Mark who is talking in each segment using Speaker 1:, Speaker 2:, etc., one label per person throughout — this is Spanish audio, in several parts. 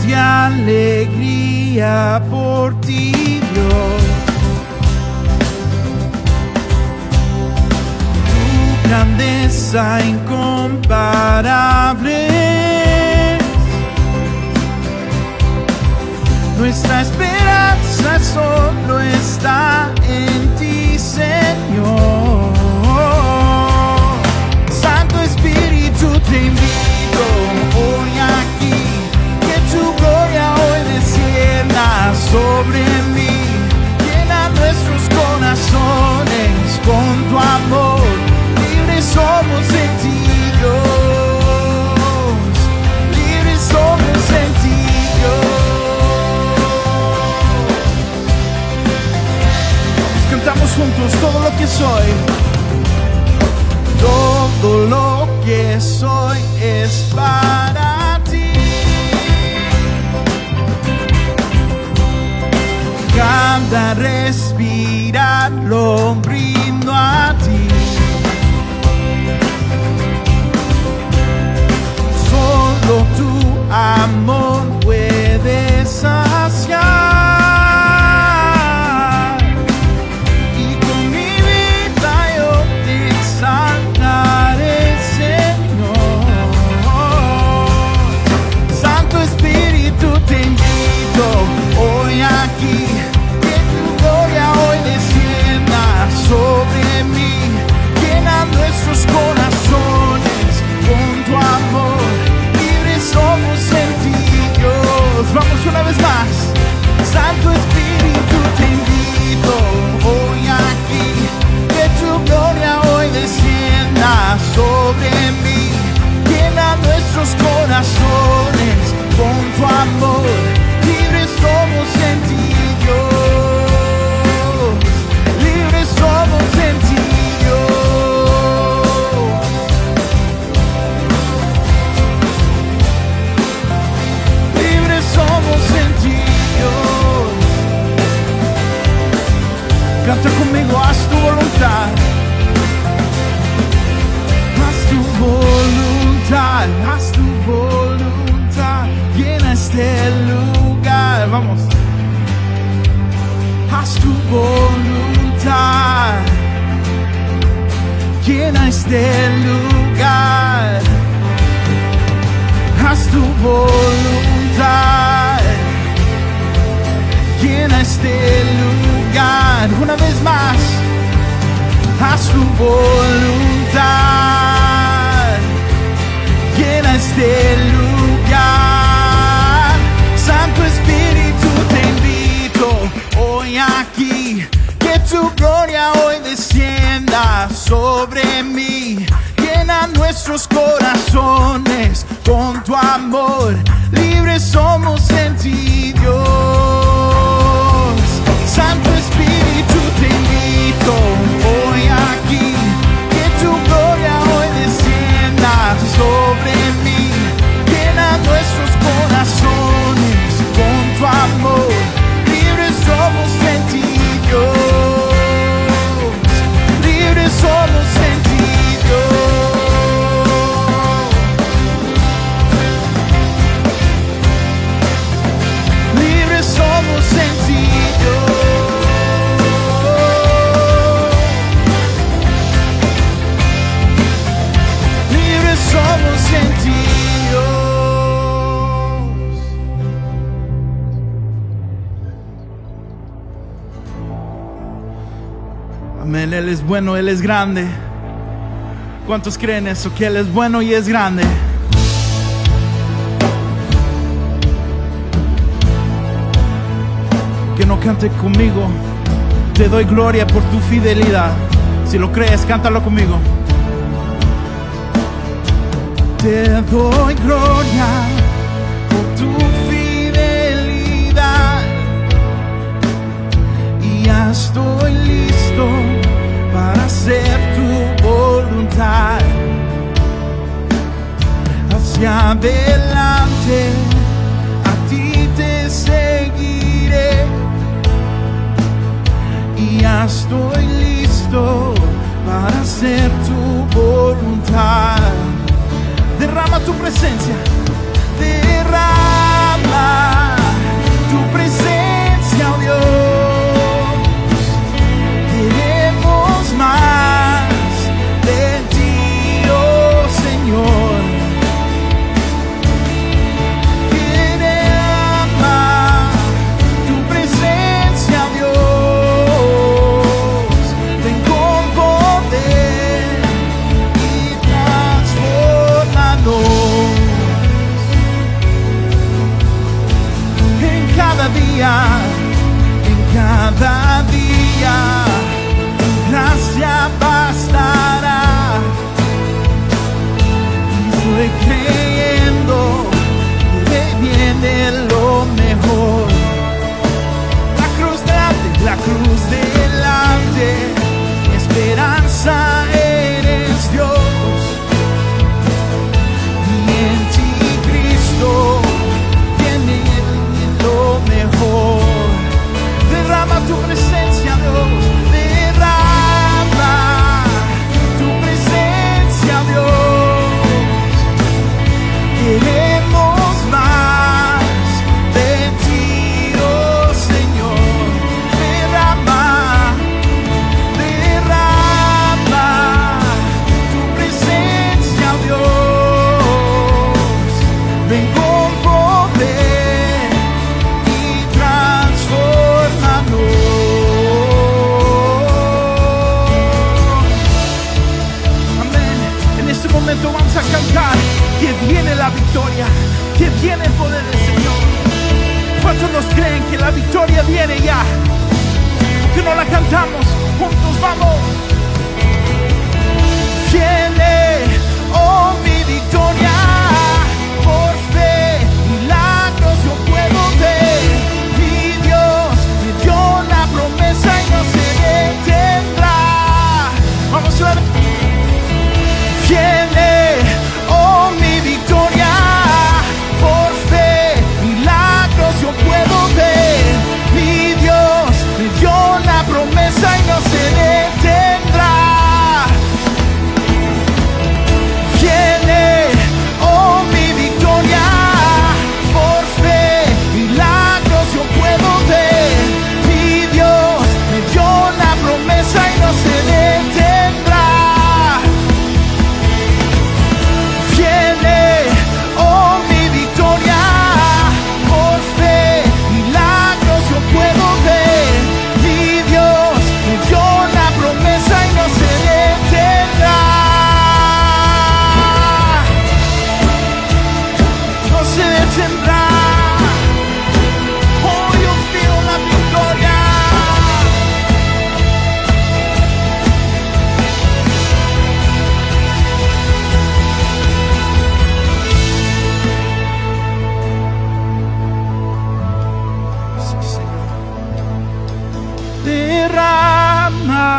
Speaker 1: de alegría por ti, Dios. Tu grandeza incomparable, nuestra esperanza solo está en ti, Señor. Santo Espíritu, te invito hoy aquí, que tu gloria hoy descienda sobre mí. Llena nuestros corazones con tu amor, libres somos en ti, Dios. Libres somos en ti, Dios. Cantamos juntos todo lo que soy. Todo lo que soy es para ti. Cada respirar lo brindo a ti. Solo tu amor puede saciar. Y con mi vida yo te exaltaré, Señor. Santo Espíritu, te invito hoy aquí, que tu gloria hoy descienda sobre mí. Llena nuestros corazones con tu amor, libres somos en ti, Dios. Vamos una vez más. Santo Espíritu, te invito hoy aquí, que tu gloria hoy descienda sobre mí. Llena nuestros corazones con tu amor, libres somos en ti, Dios. Libres somos en ti, Dios. Libres somos en ti, Dios. Canta conmigo, haz tu voluntad. Haz tu voluntad, haz tu voluntad. Llena este lugar, vamos. Haz tu voluntad. Llena este lugar. Haz tu voluntad. Llena este lugar. Una vez más. Haz tu voluntad. Llena este lugar. Santo Espíritu, te invito hoy aquí, que tu gloria hoy descienda sobre mí. Llena nuestros corazones con tu amor, libres somos en ti, Dios. Santo Espíritu, te invito hoy aquí, que tu gloria hoy descienda sobre mí. Llena nuestros corazones con tu amor, libres somos en ti, Dios. Libres somos en ti, Dios. Libres somos en ti, Dios. Libres somos en ti, Dios. Amén, Él es bueno, Él es grande. ¿Cuántos creen eso? Que Él es bueno y es grande. Que no cante conmigo. Te doy gloria por tu fidelidad. Si lo crees, cántalo conmigo. Te doy gloria por tu fidelidad. Y ya estoy listo para hacer tu voluntad. Hacia adelante, a ti te seguiré. Y ya estoy listo para hacer tu voluntad. Derrama tu presencia, derrama ven con poder y transfórmanos. Amén. En este momento vamos a cantar que viene la victoria, que viene el poder del Señor. ¿Cuántos nos creen que la victoria viene ya? Que no la cantamos juntos, vamos. Viene, oh mi victoria, por fe, milagros yo puedo ver. Mi Dios me dio la promesa y no se detendrá. Vamos a ver. Viene, oh mi victoria, por fe, milagros yo puedo ver. Mi Dios me dio la promesa y no se detendrá. Viene, oh mi victoria, por fe, milagros yo puedo ver. Mi Dios me dio la promesa y no se detendrá. Viene, oh mi victoria, por fe, milagros yo puedo ver. Mi Dios me dio la promesa y no se detendrá. No se detendrá. Oh, yo veo la victoria. Sí, Señor. Derrama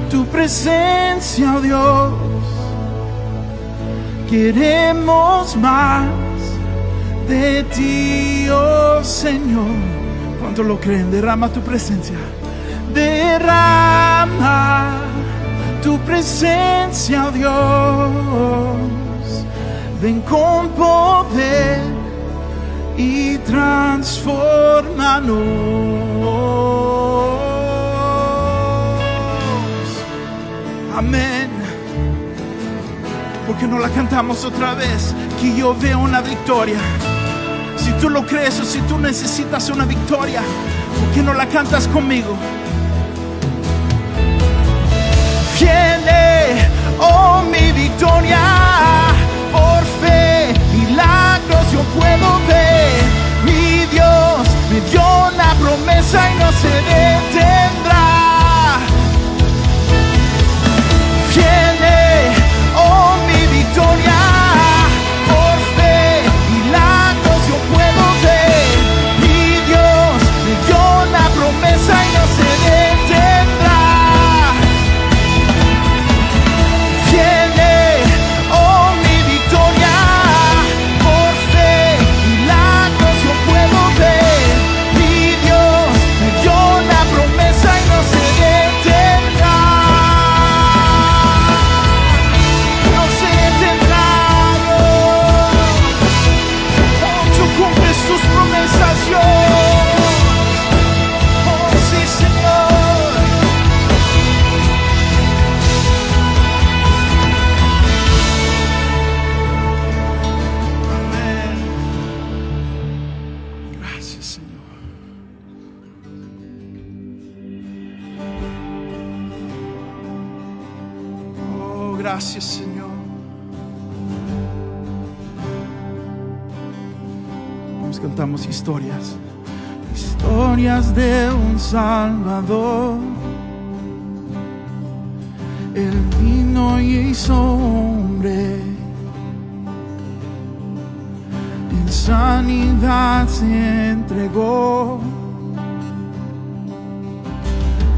Speaker 1: tu presencia, oh Dios. Queremos más de ti, oh Señor. ¿Cuántos lo creen? Derrama tu presencia. Derrama tu presencia, oh Dios. Ven con poder y transfórmanos. Amén. Porque no la cantamos otra vez, que yo veo una victoria. Si tú lo crees o si tú necesitas una victoria, ¿por qué no la cantas conmigo? Viene, oh mi victoria, por fe, milagros yo puedo ver. Mi Dios me dio la promesa y no se detendrá. Viene, oh mi victoria, por fe, milagros yo puedo ver. Mi Dios me dio la promesa y no se detendrá. Viene, oh mi victoria, por fe, milagros yo puedo ver. Mi Dios me dio la promesa y no se detendrá. No se detendrá. Oh, tú cumples tus promesas, Dios. Oh, sí, Señor. Amén. Gracias, Señor. Oh, gracias, Señor. Nos cantamos historias. Historias de un Salvador. Él vino y hizo hombre. En sanidad se entregó.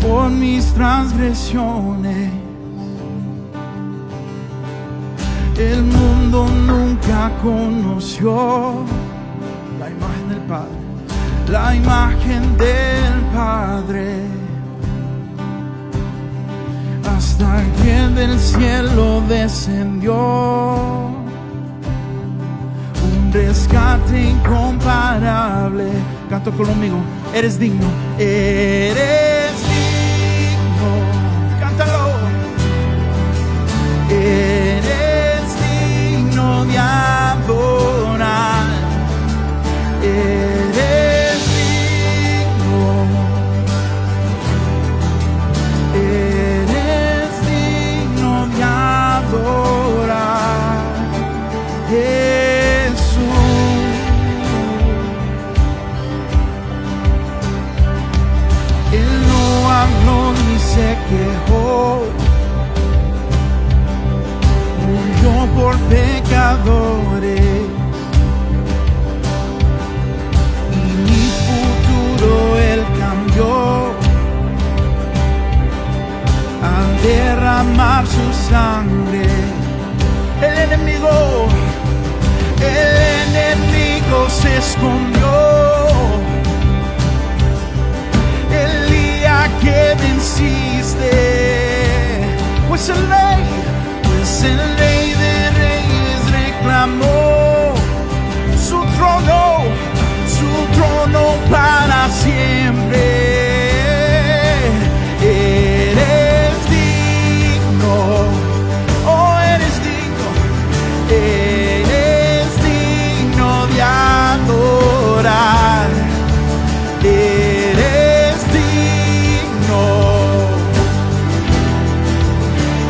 Speaker 1: Por mis transgresiones el mundo nunca conoció la imagen del Padre, la imagen del Padre, hasta que del cielo descendió. Un rescate incomparable. Canto conmigo. Eres digno, eres digno. Cántalo. Eres digno de adoración. fuego se escondió. El día que venciste, pues el Rey de Reyes reclamó su trono para siempre. Eres digno, oh, eres digno de adorar. Eres digno,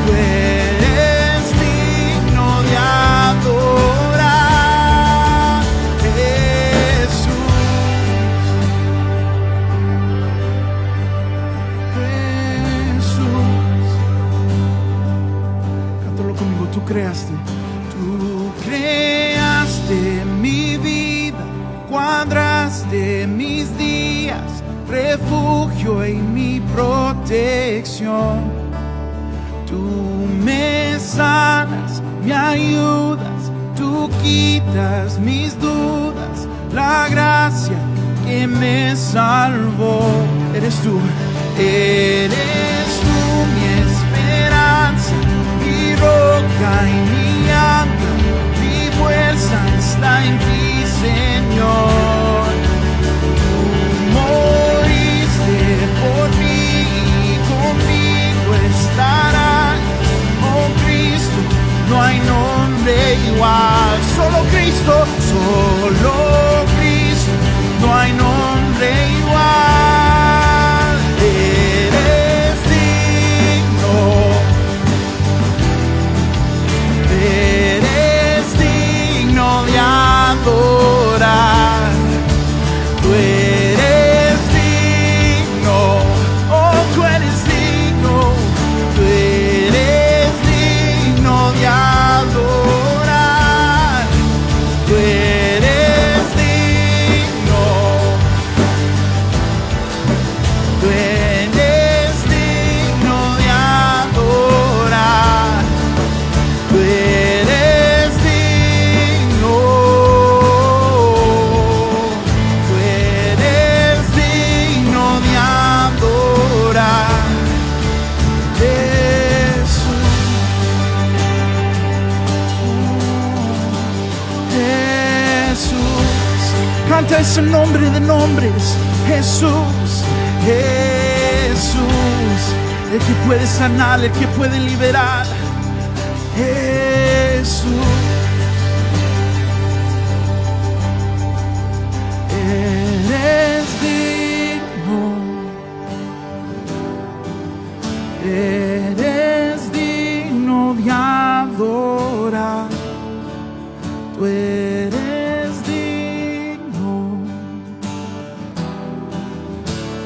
Speaker 1: tú eres digno de adorar, Jesús. Jesús, cántalo conmigo. Tú creaste mi vida, cuadraste mis días, refugio y mi protección. Tú me sanas, me ayudas, tú quitas mis dudas, la gracia que me salvó. Eres tú mi esperanza, mi roca y mi ancla, mi fuerza está en ti, Señor. Tú moriste por mí y conmigo estarás. Oh Cristo, no hay nombre igual. Solo Cristo, no hay nombre igual. Eres digno, eres digno de adorar. Tú eres digno, oh, tú eres digno, tú eres digno de adorar. Tú eres digno, tú eres digno de adorar. Tú eres digno, tú eres digno de adorar, Jesús. Jesús, canta ese nombre de nombres, Jesús, Jesús, el que puede sanar, el que puede liberar, Jesús. Eres digno, eres digno de adorar. Tú eres digno,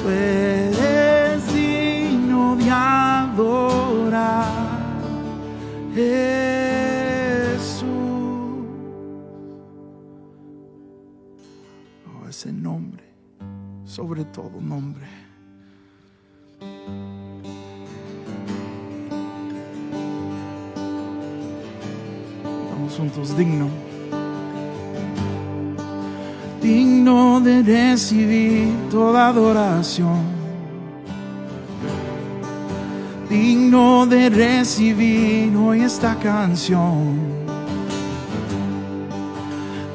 Speaker 1: tú eres digno de adorar, Jesús. Oh, ese nombre, sobre todo nombre. Vamos juntos, digno. Digno de recibir toda adoración, digno de recibir hoy esta canción,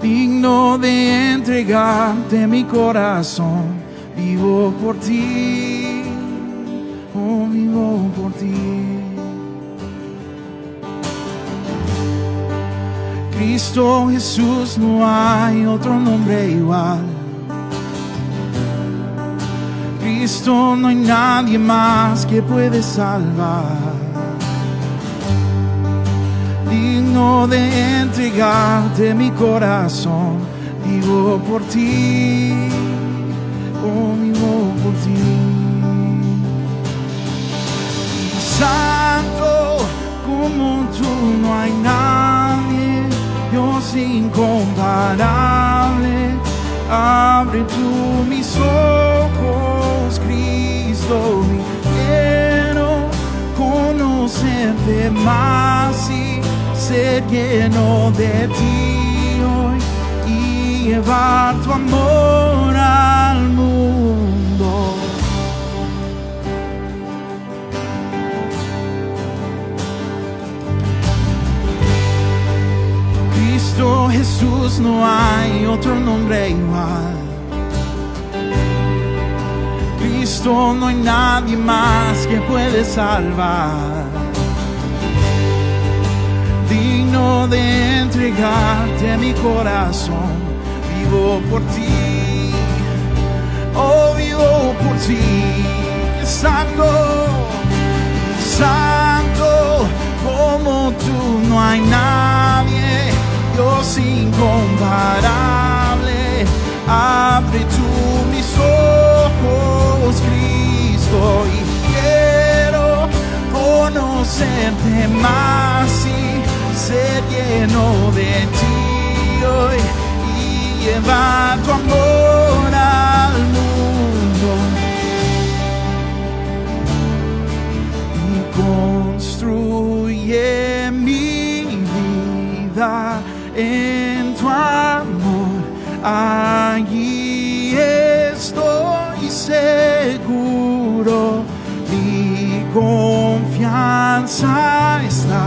Speaker 1: digno de entregarte mi corazón. Vivo por ti, oh, vivo por ti. Cristo Jesús, no hay otro nombre igual. Cristo, no hay nadie más que puede salvar. Digno de entregarte mi corazón. Vivo por ti, oh, vivo por ti. Santo como tú no hay nadie, Dios incomparable. Abre tú mis ojos, Cristo, y quiero conocerte más y ser lleno de ti hoy y llevar tu amor al mundo. Cristo Jesús, no hay otro nombre igual. Cristo, no hay nadie más que puede salvar. Digno de entregarte mi corazón, vivo por ti, oh vivo por ti. Santo, santo, como tú no hay nadie, Dios incomparable. Abre tú mis ojos, Cristo, y quiero conocerte más y ser lleno de ti hoy y llevar tu amor al mundo y construye mi vida en tu amor. Allí estoy seguro, mi confianza está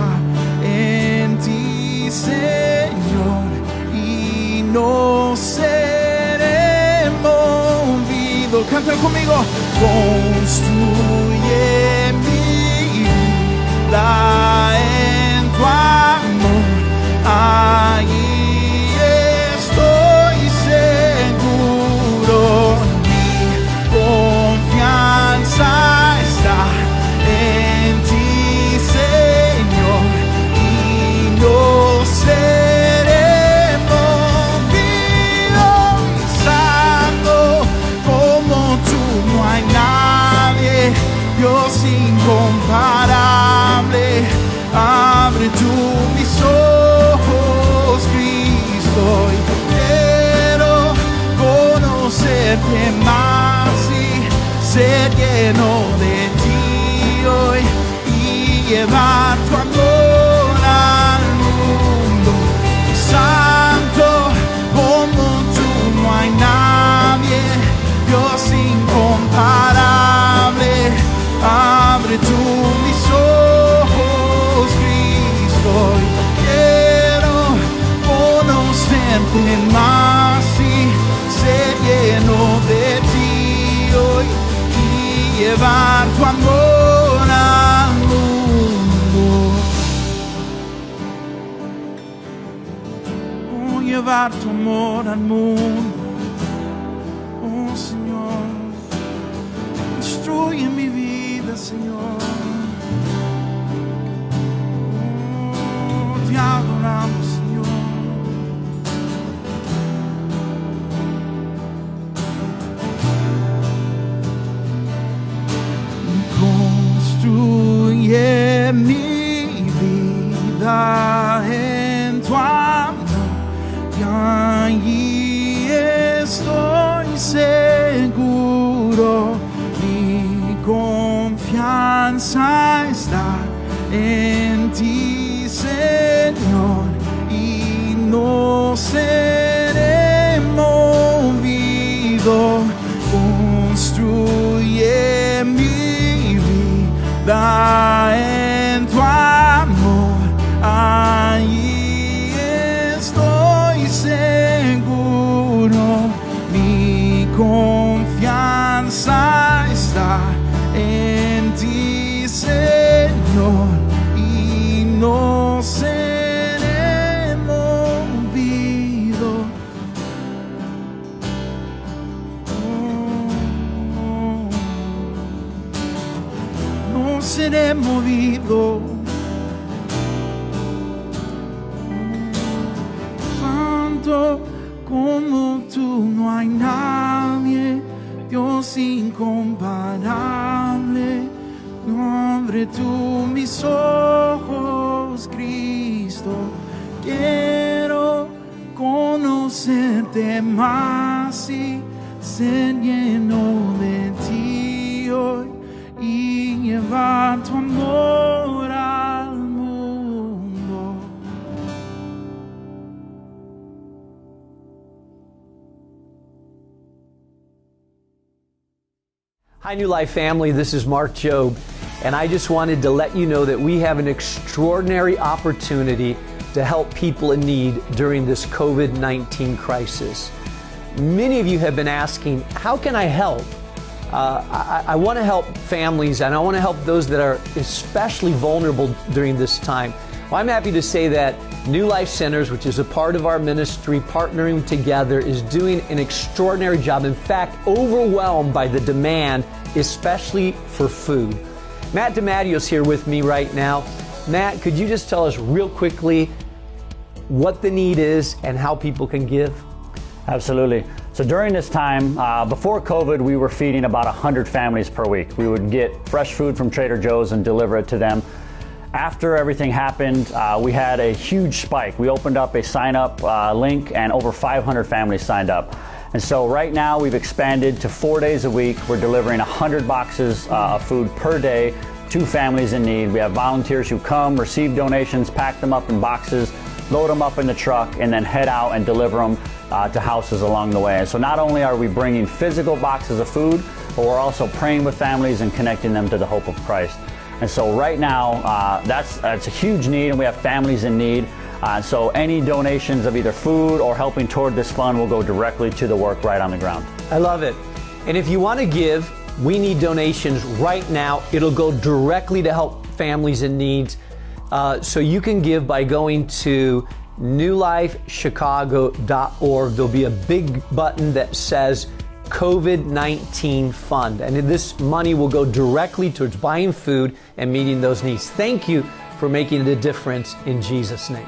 Speaker 1: en ti, Señor, y no seré movido. Canta conmigo. Construye mi vida en tu amor. Allí estoy seguro, mi confianza está en ti, Señor, y no seré movido. Santo, como tú no hay nadie, Dios incomparable. Abre tú mis ojos, Cristo, y quiero conocerte más y ser lleno de ti hoy y llevar tu amor al mundo. Santo, como tú no hay nadie, Dios incomparable. Abre tú mis ojos, Cristo, y quiero conocerte más y ser lleno de ti hoy y llevar tu amor al mundo. Oh, llevar tu amor al mundo. Oh, Señor, destruye mi vida, Señor. Oh, te adoramos, Señor. Construye mi vida en tu amor, y allí estoy seguro, mi confianza está en ti, Señor, y no seré movido. Construye mi vida en tu amor, allí estoy seguro, mi confianza está en ti, Señor, y no seré movido. No seré movido. Santo, como tú no hay nadie, Dios incomparable. No abre tú mis ojos, Cristo, quiero conocerte más y ser lleno de ti hoy y llevar tu amor al mundo.
Speaker 2: Hi, New Life family. This is Mark Jobe, and I just wanted to let you know that we have an extraordinary opportunity to help people in need during this COVID-19 crisis. Many of you have been asking, how can I help? I want to help families, and I want to help those that are especially vulnerable during this time. Well, I'm happy to say that New Life Centers, which is a part of our ministry, partnering together, is doing an extraordinary job. In fact, overwhelmed by the demand, especially for food. Matt DiMatteo is here with me right now. Matt, could you just tell us real quickly what the need is and how people can give?
Speaker 3: Absolutely. So during this time, before COVID, we were feeding about 100 families per week. We would get fresh food from Trader Joe's and deliver it to them. After everything happened, we had a huge spike. We opened up a sign-up link, and over 500 families signed up. And so right now we've expanded to 4 days a week. We're delivering 100 boxes of food per day to families in need. We have volunteers who come, receive donations, pack them up in boxes, load them up in the truck, and then head out and deliver them to houses along the way. And so not only are we bringing physical boxes of food, but we're also praying with families and connecting them to the hope of Christ. And so right now, that's a huge need, and we have families in need. So any donations of either food or helping toward this fund will go directly to the work right on the ground.
Speaker 2: I love it. And if you want to give, we need donations right now. It'll go directly to help families in need. So you can give by going to newlifechicago.org. There'll be a big button that says COVID-19 Fund. And this money will go directly towards buying food and meeting those needs. Thank you for making a difference in Jesus' name.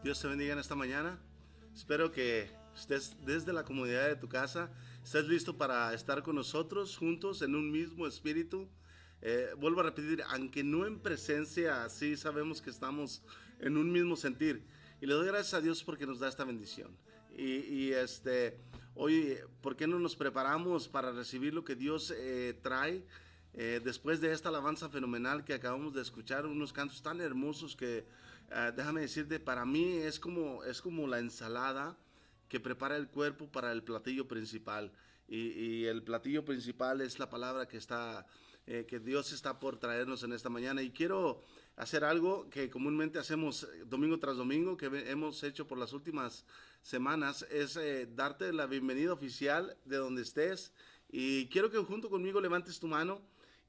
Speaker 4: Dios te bendiga en esta mañana. Espero que estés desde la comodidad de tu casa, estés listo para estar con nosotros juntos en un mismo espíritu. Vuelvo a repetir, aunque no en presencia, sí sabemos que estamos en un mismo sentir. Y le doy gracias a Dios porque nos da esta bendición. Hoy, ¿por qué no nos preparamos para recibir lo que Dios trae? Después de esta alabanza fenomenal que acabamos de escuchar, unos cantos tan hermosos que, déjame decirte, para mí es como la ensalada que prepara el cuerpo para el platillo principal. Y el platillo principal es la palabra que Dios está por traernos en esta mañana. Y quiero hacer algo que comúnmente hacemos domingo tras domingo, que hemos hecho por las últimas semanas, es darte la bienvenida oficial de donde estés. Y quiero que junto conmigo levantes tu mano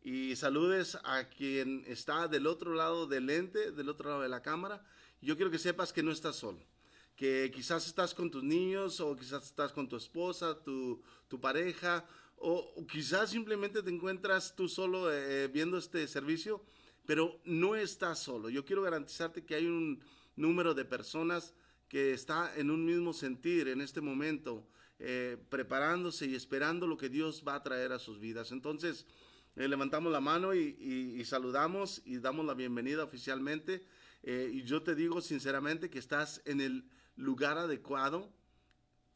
Speaker 4: y saludes a quien está del otro lado del lente, del otro lado de la cámara. Yo quiero que sepas que no estás solo, que quizás estás con tus niños, o quizás estás con tu esposa, tu pareja, o quizás simplemente te encuentras tú solo viendo este servicio, pero no estás solo. Yo quiero garantizarte que hay un número de personas que está en un mismo sentir en este momento, preparándose y esperando lo que Dios va a traer a sus vidas. Entonces, levantamos la mano y saludamos y damos la bienvenida oficialmente. Y yo te digo sinceramente que estás en el lugar adecuado,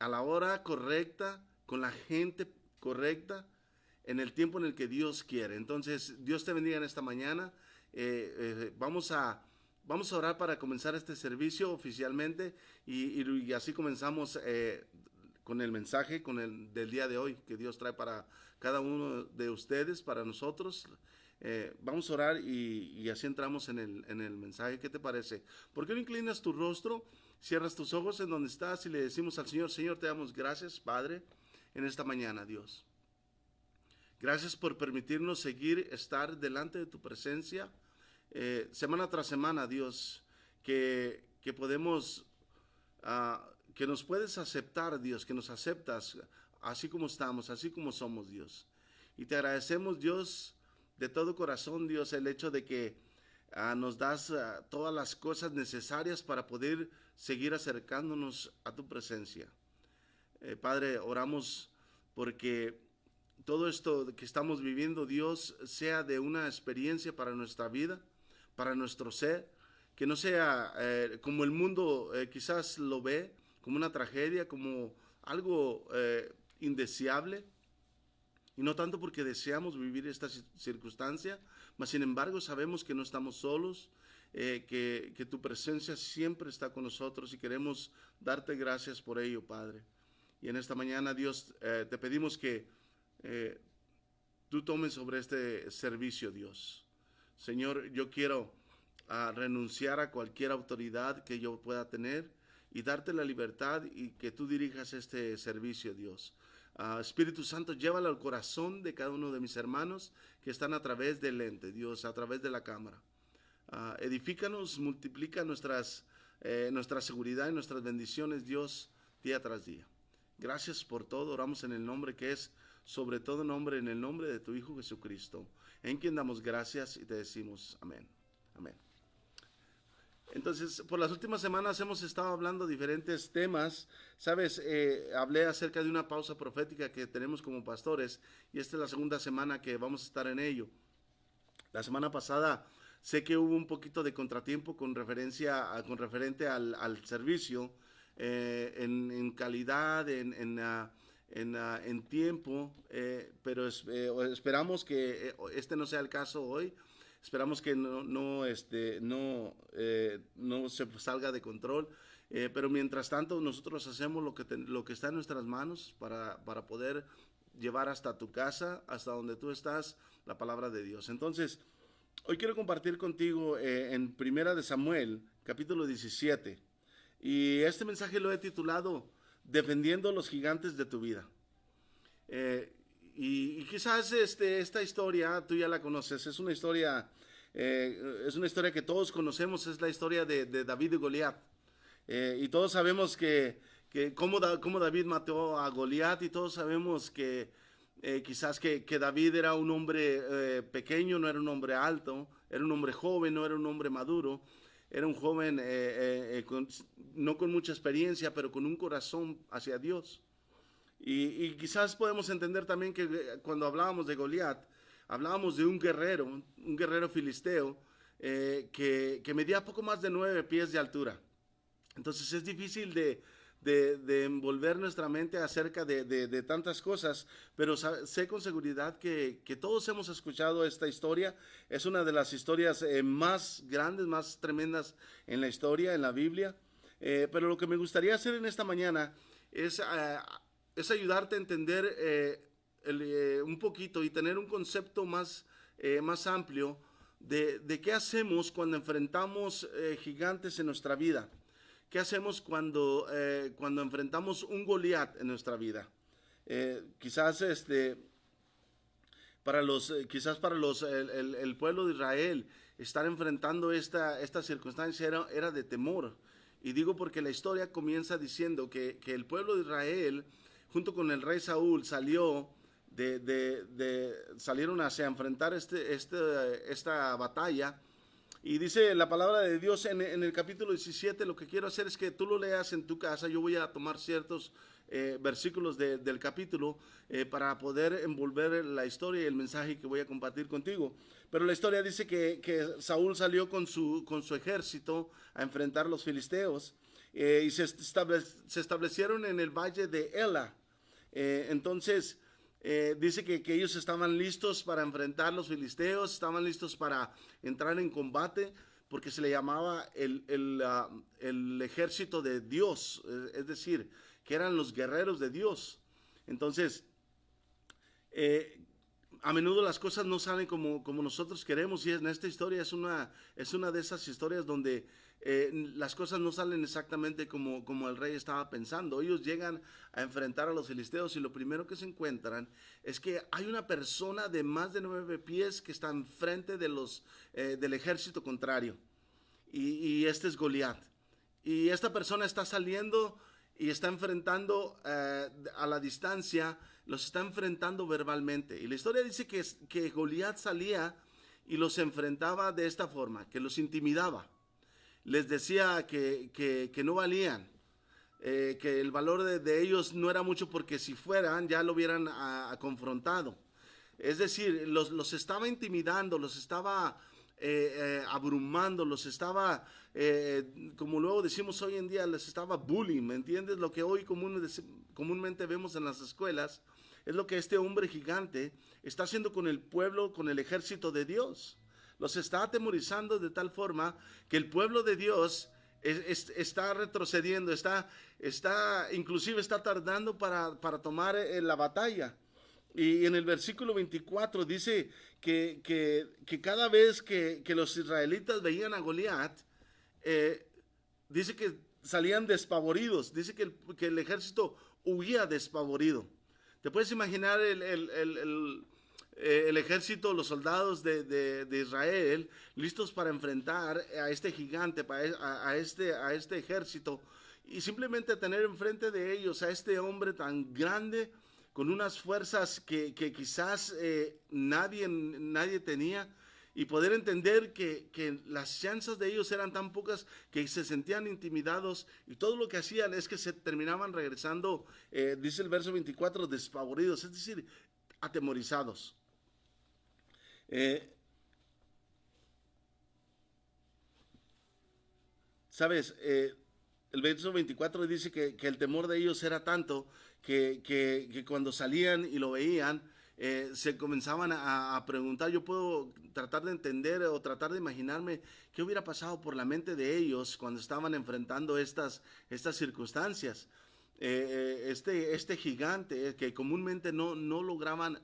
Speaker 4: a la hora correcta, con la gente correcta, en el tiempo en el que Dios quiere. Entonces, Dios te bendiga en esta mañana. Vamos a orar para comenzar este servicio oficialmente y así comenzamos con el mensaje del día de hoy que Dios trae para cada uno de ustedes, para nosotros. Vamos a orar y así entramos en el mensaje. ¿Qué te parece? ¿Por qué no inclinas tu rostro, cierras tus ojos en donde estás y le decimos al Señor: Señor, te damos gracias, Padre, en esta mañana, Dios. Gracias por permitirnos estar delante de tu presencia semana tras semana, Dios, que podemos, que nos puedes aceptar, Dios, que nos aceptas así como estamos, así como somos, Dios. Y te agradecemos, Dios, de todo corazón, Dios, el hecho de que nos das todas las cosas necesarias para poder seguir acercándonos a tu presencia. Padre, oramos porque todo esto que estamos viviendo, Dios, sea de una experiencia para nuestra vida, para nuestro ser, que no sea como el mundo quizás lo ve, como una tragedia, como algo indeseable, y no tanto porque deseamos vivir esta circunstancia, mas sin embargo sabemos que no estamos solos, que tu presencia siempre está con nosotros y queremos darte gracias por ello, Padre. Y en esta mañana, Dios, te pedimos que tú tomes sobre este servicio, Dios. Señor, yo quiero renunciar a cualquier autoridad que yo pueda tener y darte la libertad y que tú dirijas este servicio, Dios. Espíritu Santo, llévalo al corazón de cada uno de mis hermanos que están a través del lente, Dios, a través de la cámara. Edifícanos, multiplica nuestra seguridad y nuestras bendiciones, Dios, día tras día. Gracias por todo, oramos en el nombre que es sobre todo nombre, en el nombre de tu Hijo Jesucristo, en quien damos gracias y te decimos amén. Amén. Entonces, por las últimas semanas hemos estado hablando de diferentes temas. Sabes, hablé acerca de una pausa profética que tenemos como pastores y esta es la segunda semana que vamos a estar en ello. La semana pasada sé que hubo un poquito de contratiempo con referente al servicio, en calidad, en tiempo, pero esperamos que este no sea el caso hoy. Esperamos que no se salga de control, pero mientras tanto nosotros hacemos lo que está en nuestras manos para poder llevar hasta tu casa, hasta donde tú estás, la palabra de Dios. Entonces, hoy quiero compartir contigo en Primera de Samuel, capítulo 17, y este mensaje lo he titulado Defendiendo los gigantes de tu vida. Y quizás esta historia tú ya la conoces, es una historia que todos conocemos, es la historia de David y Goliat. Y todos sabemos que cómo David mató a Goliat, y todos sabemos que quizás que David era un hombre pequeño, no era un hombre alto, era un hombre joven, no era un hombre maduro, era un joven no con mucha experiencia, pero con un corazón hacia Dios. Y quizás podemos entender también que cuando hablábamos de Goliat, hablábamos de un guerrero filisteo que medía poco más de 9 pies de altura. Entonces es difícil de envolver nuestra mente acerca de tantas cosas, pero sé con seguridad que todos hemos escuchado esta historia. Es una de las historias más grandes, más tremendas en la historia, en la Biblia. Pero lo que me gustaría hacer en esta mañana es ayudarte a entender un poquito y tener un concepto más amplio de qué hacemos cuando enfrentamos gigantes en nuestra vida. ¿Qué hacemos cuando enfrentamos un Goliat en nuestra vida? Quizás para el pueblo de Israel estar enfrentando esta circunstancia era de temor. Y digo porque la historia comienza diciendo que el pueblo de Israel, junto con el rey Saúl, salieron hacia enfrentar esta batalla. Y dice la palabra de Dios en el capítulo 17, lo que quiero hacer es que tú lo leas en tu casa. Yo voy a tomar ciertos versículos del capítulo para poder envolver la historia y el mensaje que voy a compartir contigo. Pero la historia dice que Saúl salió con su ejército a enfrentar a los filisteos y se establecieron en el valle de Ela. Entonces dice que ellos estaban listos para enfrentar a los filisteos, estaban listos para entrar en combate, porque se le llamaba el ejército de Dios, es decir, que eran los guerreros de Dios. Entonces, a menudo las cosas no salen como nosotros queremos, y en esta historia es una de esas historias donde las cosas no salen exactamente como el rey estaba pensando. Ellos llegan a enfrentar a los filisteos y lo primero que se encuentran es que hay una persona de más de 9 pies que está enfrente del ejército contrario, y este es Goliat. Y esta persona está saliendo y está enfrentando a la distancia, los está enfrentando verbalmente. Y la historia dice que Goliat salía y los enfrentaba de esta forma, que los intimidaba. Les decía que no valían, que el valor de ellos no era mucho, porque si fueran ya lo hubieran confrontado. Es decir, los estaba intimidando, los estaba abrumando, los estaba, como luego decimos hoy en día, les estaba bullying, ¿me entiendes? Lo que hoy comúnmente vemos en las escuelas es lo que este hombre gigante está haciendo con el pueblo, con el ejército de Dios. los está atemorizando de tal forma que el pueblo de Dios está retrocediendo, inclusive está tardando para tomar la batalla. Y en el versículo 24 dice que cada vez que los israelitas veían a Goliat, dice que salían despavoridos, dice que el ejército huía despavorido. ¿Te puedes imaginar el ejército, los soldados de Israel, listos para enfrentar a este gigante, a este ejército, y simplemente tener enfrente de ellos a este hombre tan grande, con unas fuerzas que quizás nadie tenía, y poder entender que las chances de ellos eran tan pocas que se sentían intimidados, y todo lo que hacían es que se terminaban regresando, dice el verso 24, despavoridos, es decir, atemorizados. Sabes, el verso 24 dice que el temor de ellos era tanto que cuando salían y lo veían, se comenzaban a preguntar. Yo puedo tratar de entender o tratar de imaginarme qué hubiera pasado por la mente de ellos cuando estaban enfrentando estas circunstancias. Este gigante que comúnmente no lograban,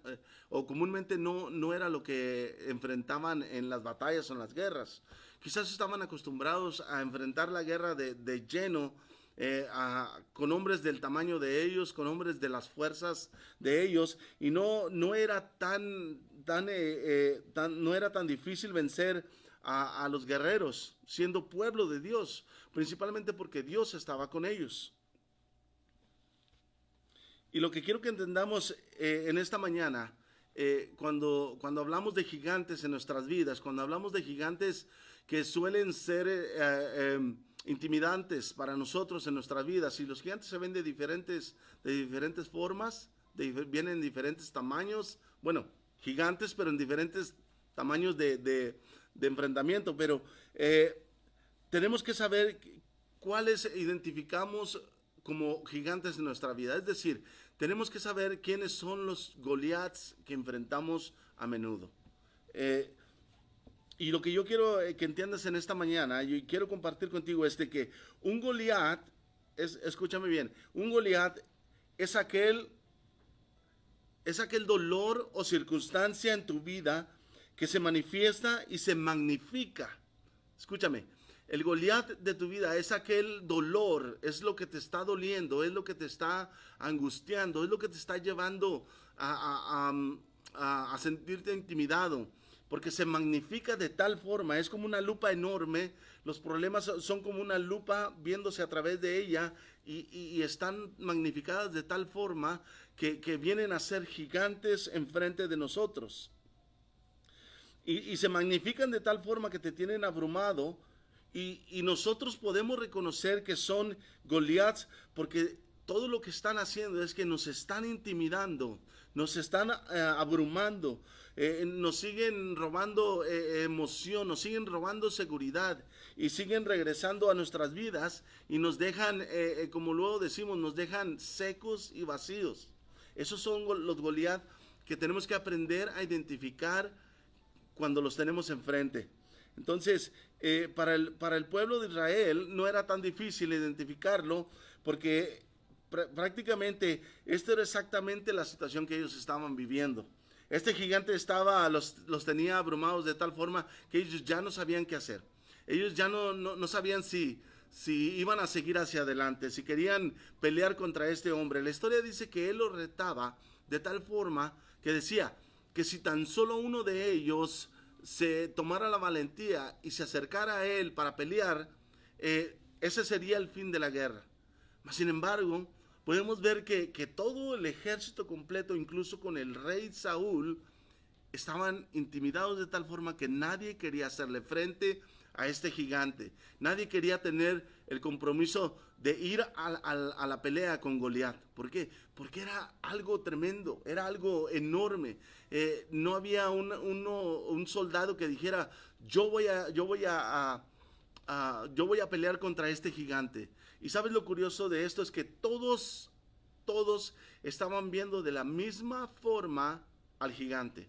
Speaker 4: o comúnmente no era lo que enfrentaban en las batallas o en las guerras. Quizás estaban acostumbrados a enfrentar la guerra de lleno, con hombres del tamaño de ellos, con hombres de las fuerzas de ellos, y no era tan difícil vencer a los guerreros, siendo pueblo de Dios, principalmente porque Dios estaba con ellos. Y lo que quiero que entendamos en esta mañana, cuando hablamos de gigantes en nuestras vidas, cuando hablamos de gigantes que suelen ser intimidantes para nosotros en nuestras vidas, y los gigantes se ven de diferentes formas, vienen en diferentes tamaños, bueno, gigantes, pero en diferentes tamaños de enfrentamiento, pero tenemos que saber cuáles identificamos como gigantes en nuestra vida. Es decir, tenemos que saber quiénes son los Goliaths que enfrentamos a menudo. Y lo que yo quiero que entiendas en esta mañana, yo quiero compartir contigo que un Goliat, escúchame bien, un Goliat es aquel dolor o circunstancia en tu vida que se manifiesta y se magnifica. Escúchame, el Goliat de tu vida es aquel dolor, es lo que te está doliendo, es lo que te está angustiando, es lo que te está llevando a sentirte intimidado, porque se magnifica de tal forma, es como una lupa enorme, los problemas son como una lupa viéndose a través de ella, y están magnificadas de tal forma que vienen a ser gigantes enfrente de nosotros. Y se magnifican de tal forma que te tienen abrumado, y nosotros podemos reconocer que son Goliaths porque todo lo que están haciendo es que nos están intimidando, nos están abrumando, nos siguen robando emoción, nos siguen robando seguridad, y siguen regresando a nuestras vidas y nos dejan, como luego decimos, nos dejan secos y vacíos. Esos son los Goliath que tenemos que aprender a identificar cuando los tenemos enfrente. Entonces, para el pueblo de Israel no era tan difícil identificarlo, porque prácticamente esta era exactamente la situación que ellos estaban viviendo. Este gigante los tenía abrumados de tal forma que ellos ya no sabían qué hacer. Ellos ya no sabían si iban a seguir hacia adelante, si querían pelear contra este hombre. La historia dice que él los retaba de tal forma que decía que si tan solo uno de ellos se tomara la valentía y se acercara a él para pelear, ese sería el fin de la guerra. Mas, sin embargo, podemos ver que todo el ejército completo, incluso con el rey Saúl, estaban intimidados de tal forma que nadie quería hacerle frente a este gigante. Nadie quería tener el compromiso de ir a la pelea con Goliat. ¿Por qué? Porque era algo tremendo, era algo enorme. No había un soldado que dijera, yo voy a pelear contra este gigante. Y sabes lo curioso de esto es que todos estaban viendo de la misma forma al gigante.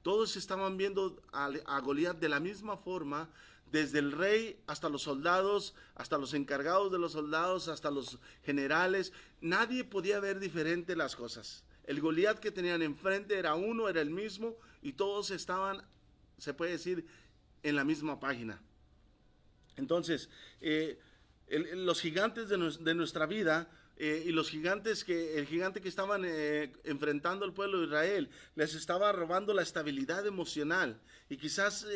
Speaker 4: todos estaban viendo a Goliat de la misma forma, desde el rey hasta los soldados, hasta los encargados de los soldados, hasta los generales. Nadie podía ver diferente las cosas. El Goliat que tenían enfrente era uno, era el mismo, y todos estaban, se puede decir, en la misma página. Entonces, los gigantes de nuestra vida, y el gigante que estaban enfrentando al pueblo de Israel, les estaba robando la estabilidad emocional. Y quizás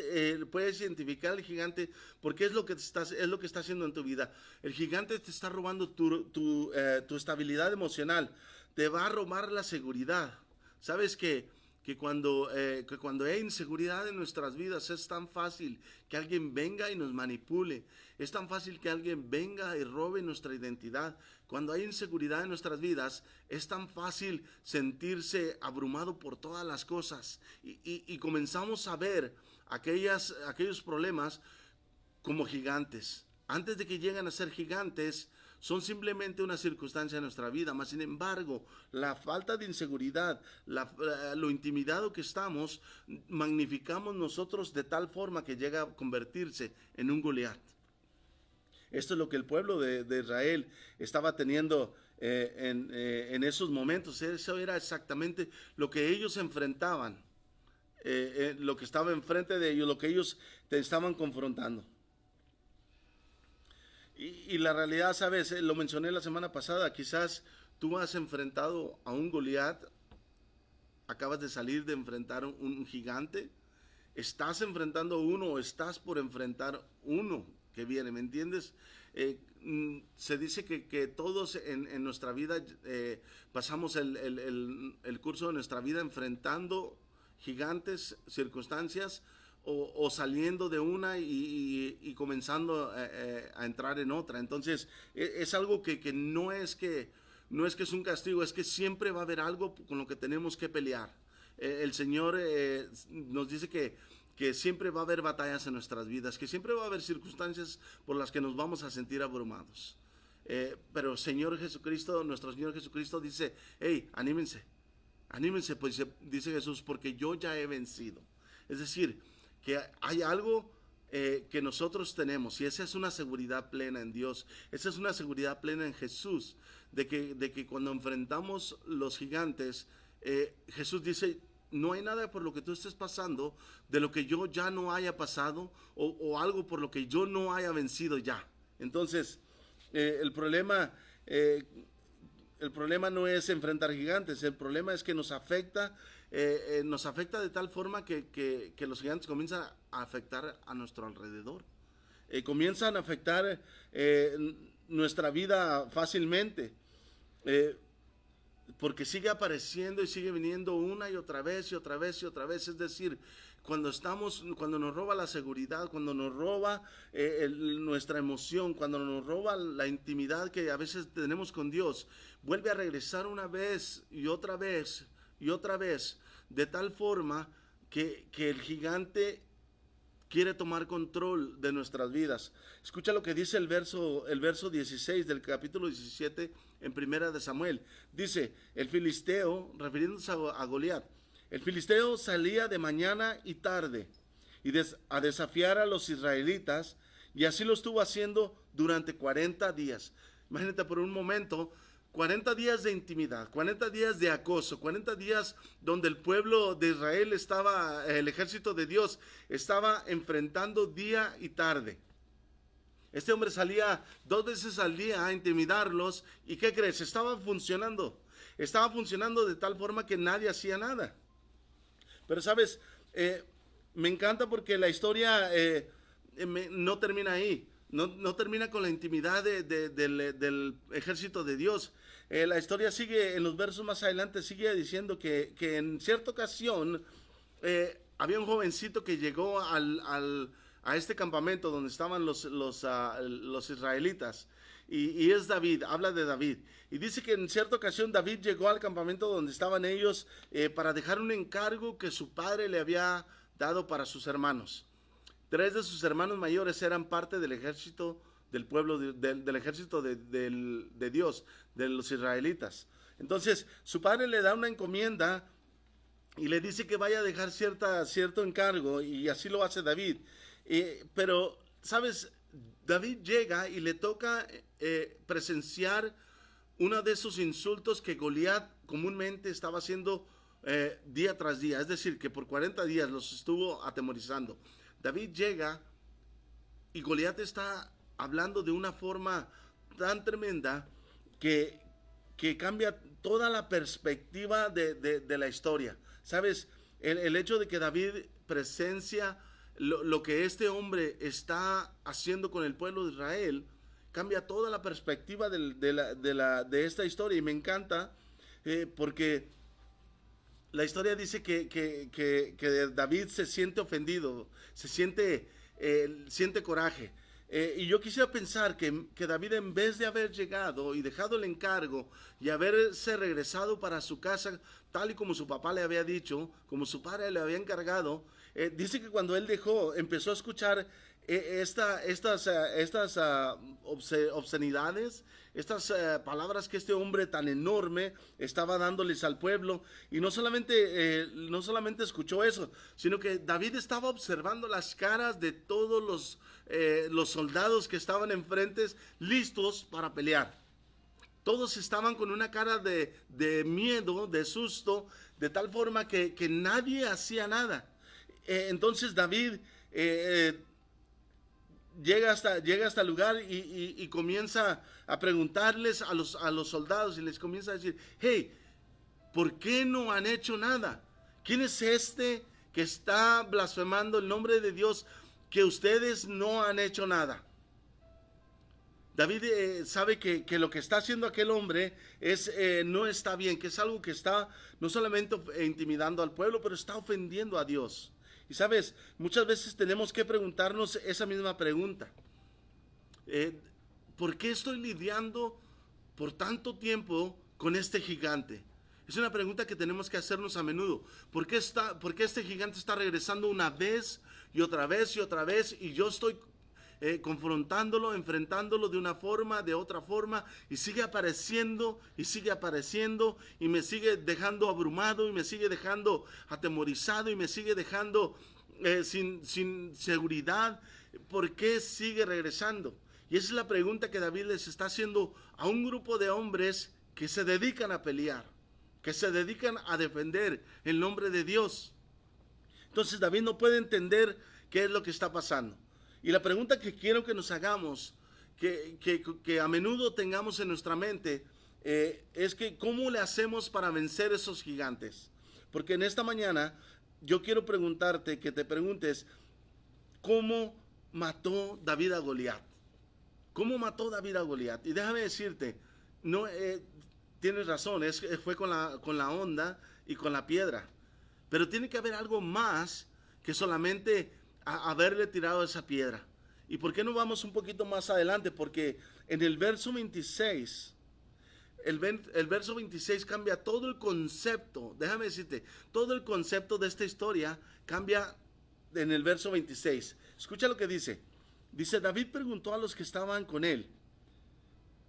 Speaker 4: puedes identificar el gigante porque es lo que está haciendo en tu vida. El gigante te está robando tu estabilidad emocional, te va a robar la seguridad. Sabes que cuando hay inseguridad en nuestras vidas, es tan fácil que alguien venga y nos manipule. Es tan fácil que alguien venga y robe nuestra identidad. Cuando hay inseguridad en nuestras vidas, es tan fácil sentirse abrumado por todas las cosas. Y comenzamos a ver aquellos problemas como gigantes. Antes de que lleguen a ser gigantes, son simplemente una circunstancia de nuestra vida. Mas sin embargo, la falta de inseguridad, lo intimidado que estamos, magnificamos nosotros de tal forma que llega a convertirse en un Goliat. Esto es lo que el pueblo de Israel estaba teniendo en esos momentos. Eso era exactamente lo que ellos enfrentaban, lo que estaba enfrente de ellos, lo que ellos te estaban confrontando. Y la realidad, sabes, lo mencioné la semana pasada, quizás tú has enfrentado a un Goliat, acabas de salir de enfrentar un gigante, estás enfrentando uno o estás por enfrentar uno que viene, ¿me entiendes? Se dice que todos en nuestra vida pasamos el curso de nuestra vida enfrentando gigantes, circunstancias, o saliendo de una y comenzando a entrar en otra. Entonces es algo que no es que es un castigo, es que siempre va a haber algo con lo que tenemos que pelear. El Señor nos dice que siempre va a haber batallas en nuestras vidas, que siempre va a haber circunstancias por las que nos vamos a sentir abrumados. Pero Señor Jesucristo, nuestro Señor Jesucristo dice, hey, anímense, pues dice Jesús, porque yo ya he vencido. Es decir, que hay algo que nosotros tenemos, y esa es una seguridad plena en Dios, esa es una seguridad plena en Jesús, de que cuando enfrentamos los gigantes, Jesús dice, no hay nada por lo que tú estés pasando, de lo que yo ya no haya pasado, o algo por lo que yo no haya vencido ya. Entonces, el problema no es enfrentar gigantes, el problema es que nos afecta de tal forma que los gigantes comienzan a afectar a nuestro alrededor. Comienzan a afectar nuestra vida fácilmente. Porque sigue apareciendo y sigue viniendo una y otra vez y otra vez y otra vez. Es decir, cuando nos roba la seguridad, cuando nos roba nuestra emoción, cuando nos roba la intimidad que a veces tenemos con Dios, vuelve a regresar una vez y otra vez y otra vez, de tal forma que el gigante quiere tomar control de nuestras vidas. Escucha lo que dice el verso 16 del capítulo 17 en Primera de Samuel. Dice, el filisteo, refiriéndose a Goliat, el filisteo salía de mañana y tarde a desafiar a los israelitas, y así lo estuvo haciendo durante 40 días. Imagínate por un momento, 40 días de intimidad, 40 días de acoso, 40 días donde el pueblo de Israel el ejército de Dios estaba enfrentando día y tarde. Este hombre salía 2 veces al día a intimidarlos, y ¿qué crees? Estaba funcionando de tal forma que nadie hacía nada. Pero sabes, me encanta porque la historia no termina ahí. No termina con la intimidad del ejército de Dios. La historia sigue, en los versos más adelante, sigue diciendo que en cierta ocasión había un jovencito que llegó a este campamento donde estaban los israelitas. Y es David, habla de David. Y dice que en cierta ocasión David llegó al campamento donde estaban ellos para dejar un encargo que su padre le había dado para sus hermanos. 3 de sus hermanos mayores eran parte del ejército del pueblo, del ejército de Dios, de los israelitas. Entonces, su padre le da una encomienda y le dice que vaya a dejar cierto encargo, y así lo hace David. Pero, ¿sabes? David llega y le toca presenciar uno de esos insultos que Goliat comúnmente estaba haciendo día tras día. Es decir, que por 40 días los estuvo atemorizando. David llega y Goliat está hablando de una forma tan tremenda que cambia toda la perspectiva de la historia. ¿Sabes? El hecho de que David presencia lo que este hombre está haciendo con el pueblo de Israel cambia toda la perspectiva de esta historia, y me encanta porque la historia dice que David se siente ofendido, siente coraje. Y yo quisiera pensar que David, en vez de haber llegado y dejado el encargo y haberse regresado para su casa, tal y como su papá le había dicho, como su padre le había encargado, dice que cuando él dejó, empezó a escuchar estas obscenidades, estas palabras que este hombre tan enorme estaba dándoles al pueblo. Y no solamente escuchó eso, sino que David estaba observando las caras de todos los soldados que estaban enfrente, listos para pelear. Todos estaban con una cara de miedo, de susto, de tal forma que nadie hacía nada. Entonces David llega hasta el lugar y comienza a preguntarles a los soldados, y les comienza a decir: hey, ¿por qué no han hecho nada? ¿Quién es este que está blasfemando el nombre de Dios, que ustedes no han hecho nada? David sabe que lo que está haciendo aquel hombre no está bien, que es algo que está no solamente intimidando al pueblo, pero está ofendiendo a Dios. Y sabes, muchas veces tenemos que preguntarnos esa misma pregunta. ¿Por qué estoy lidiando por tanto tiempo con este gigante? Es una pregunta que tenemos que hacernos a menudo. ¿Por qué este gigante está regresando una vez y otra vez y otra vez, y yo estoy confrontándolo, enfrentándolo de una forma, de otra forma, y sigue apareciendo y me sigue dejando abrumado, y me sigue dejando atemorizado, y me sigue dejando sin seguridad? ¿Por qué sigue regresando? Y esa es la pregunta que David les está haciendo a un grupo de hombres que se dedican a pelear, que se dedican a defender el nombre de Dios. Entonces David no puede entender qué es lo que está pasando. Y la pregunta que quiero que nos hagamos, que a menudo tengamos en nuestra mente, es que ¿cómo le hacemos para vencer esos gigantes? Porque en esta mañana yo quiero preguntarte, que te preguntes, ¿cómo mató David a Goliat? ¿Cómo mató David a Goliat? Y déjame decirte, no, tienes razón, fue con la honda y con la piedra. Pero tiene que haber algo más que solamente haberle tirado esa piedra. ¿Y por qué no vamos un poquito más adelante? Porque en el verso 26, el verso 26 cambia todo el concepto. Déjame decirte, todo el concepto de esta historia cambia en el verso 26. Escucha lo que dice. Dice: David preguntó a los que estaban con él: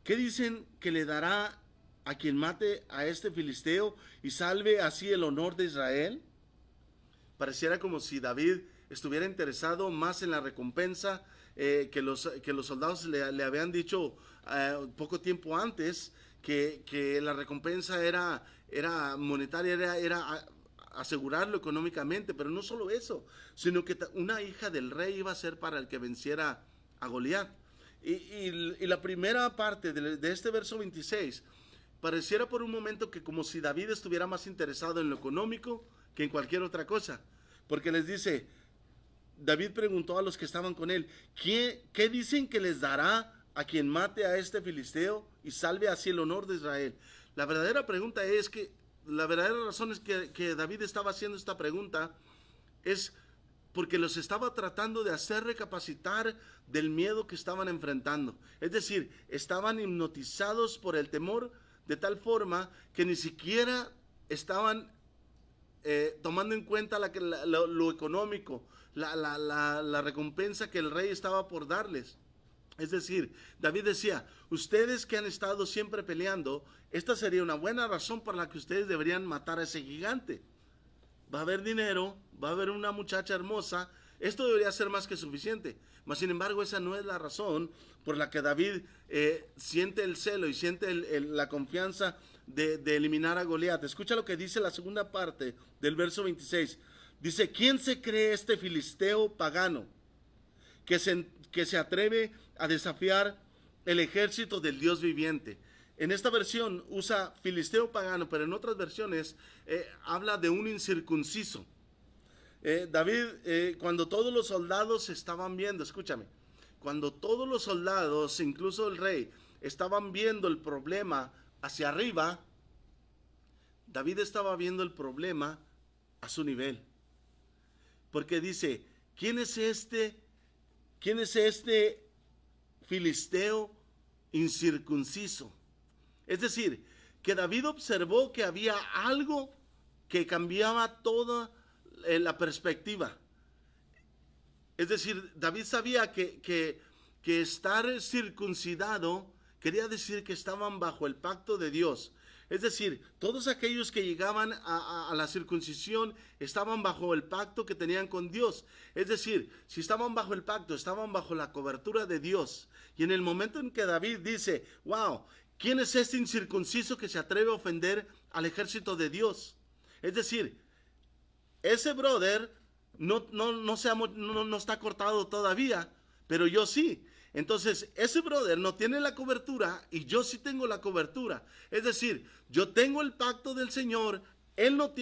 Speaker 4: ¿qué dicen que le dará a quien mate a este filisteo y salve así el honor de Israel? Pareciera como si David estuviera interesado más en la recompensa que los soldados le habían dicho poco tiempo antes, que la recompensa era monetaria, era asegurarlo económicamente. Pero no solo eso, sino que una hija del rey iba a ser para el que venciera a Goliat. Y la primera parte de este verso 26 pareciera por un momento que como si David estuviera más interesado en lo económico que en cualquier otra cosa, porque les dice: David preguntó a los que estaban con él: ¿qué dicen que les dará a quien mate a este filisteo y salve así el honor de Israel? La verdadera razón es que David estaba haciendo esta pregunta es porque los estaba tratando de hacer recapacitar del miedo que estaban enfrentando. Es decir, estaban hipnotizados por el temor, de tal forma que ni siquiera estaban tomando en cuenta lo económico, la recompensa que el rey estaba por darles. Es decir, David decía: ustedes que han estado siempre peleando, esta sería una buena razón para la que ustedes deberían matar a ese gigante. va a haber dinero, va a haber una muchacha hermosa. Esto debería ser más que suficiente. Mas, sin embargo, esa no es la razón por la que David siente el celo y siente la confianza de eliminar a Goliat. Escucha lo que dice la segunda parte del verso 26. Dice, ¿quién se cree este filisteo pagano que se atreve a desafiar el ejército del Dios viviente? En esta versión usa filisteo pagano, pero en otras versiones habla de un incircunciso. David, cuando todos los soldados estaban viendo, escúchame, cuando todos los soldados, incluso el rey, estaban viendo el problema hacia arriba, David estaba viendo el problema a su nivel. Porque dice, ¿quién es este filisteo incircunciso? Es decir, que David observó que había algo que cambiaba toda la perspectiva. Es decir, David sabía que estar circuncidado quería decir que estaban bajo el pacto de Dios. Es decir, todos aquellos que llegaban a la circuncisión estaban bajo el pacto que tenían con Dios. Es decir, si estaban bajo el pacto, estaban bajo la cobertura de Dios. Y en el momento en que David dice, wow, ¿quién es este incircunciso que se atreve a ofender al ejército de Dios? Es decir, ese brother no está cortado todavía, pero yo sí. Entonces, ese brother no tiene la cobertura y yo sí tengo la cobertura. Es decir, yo tengo el pacto del Señor, él no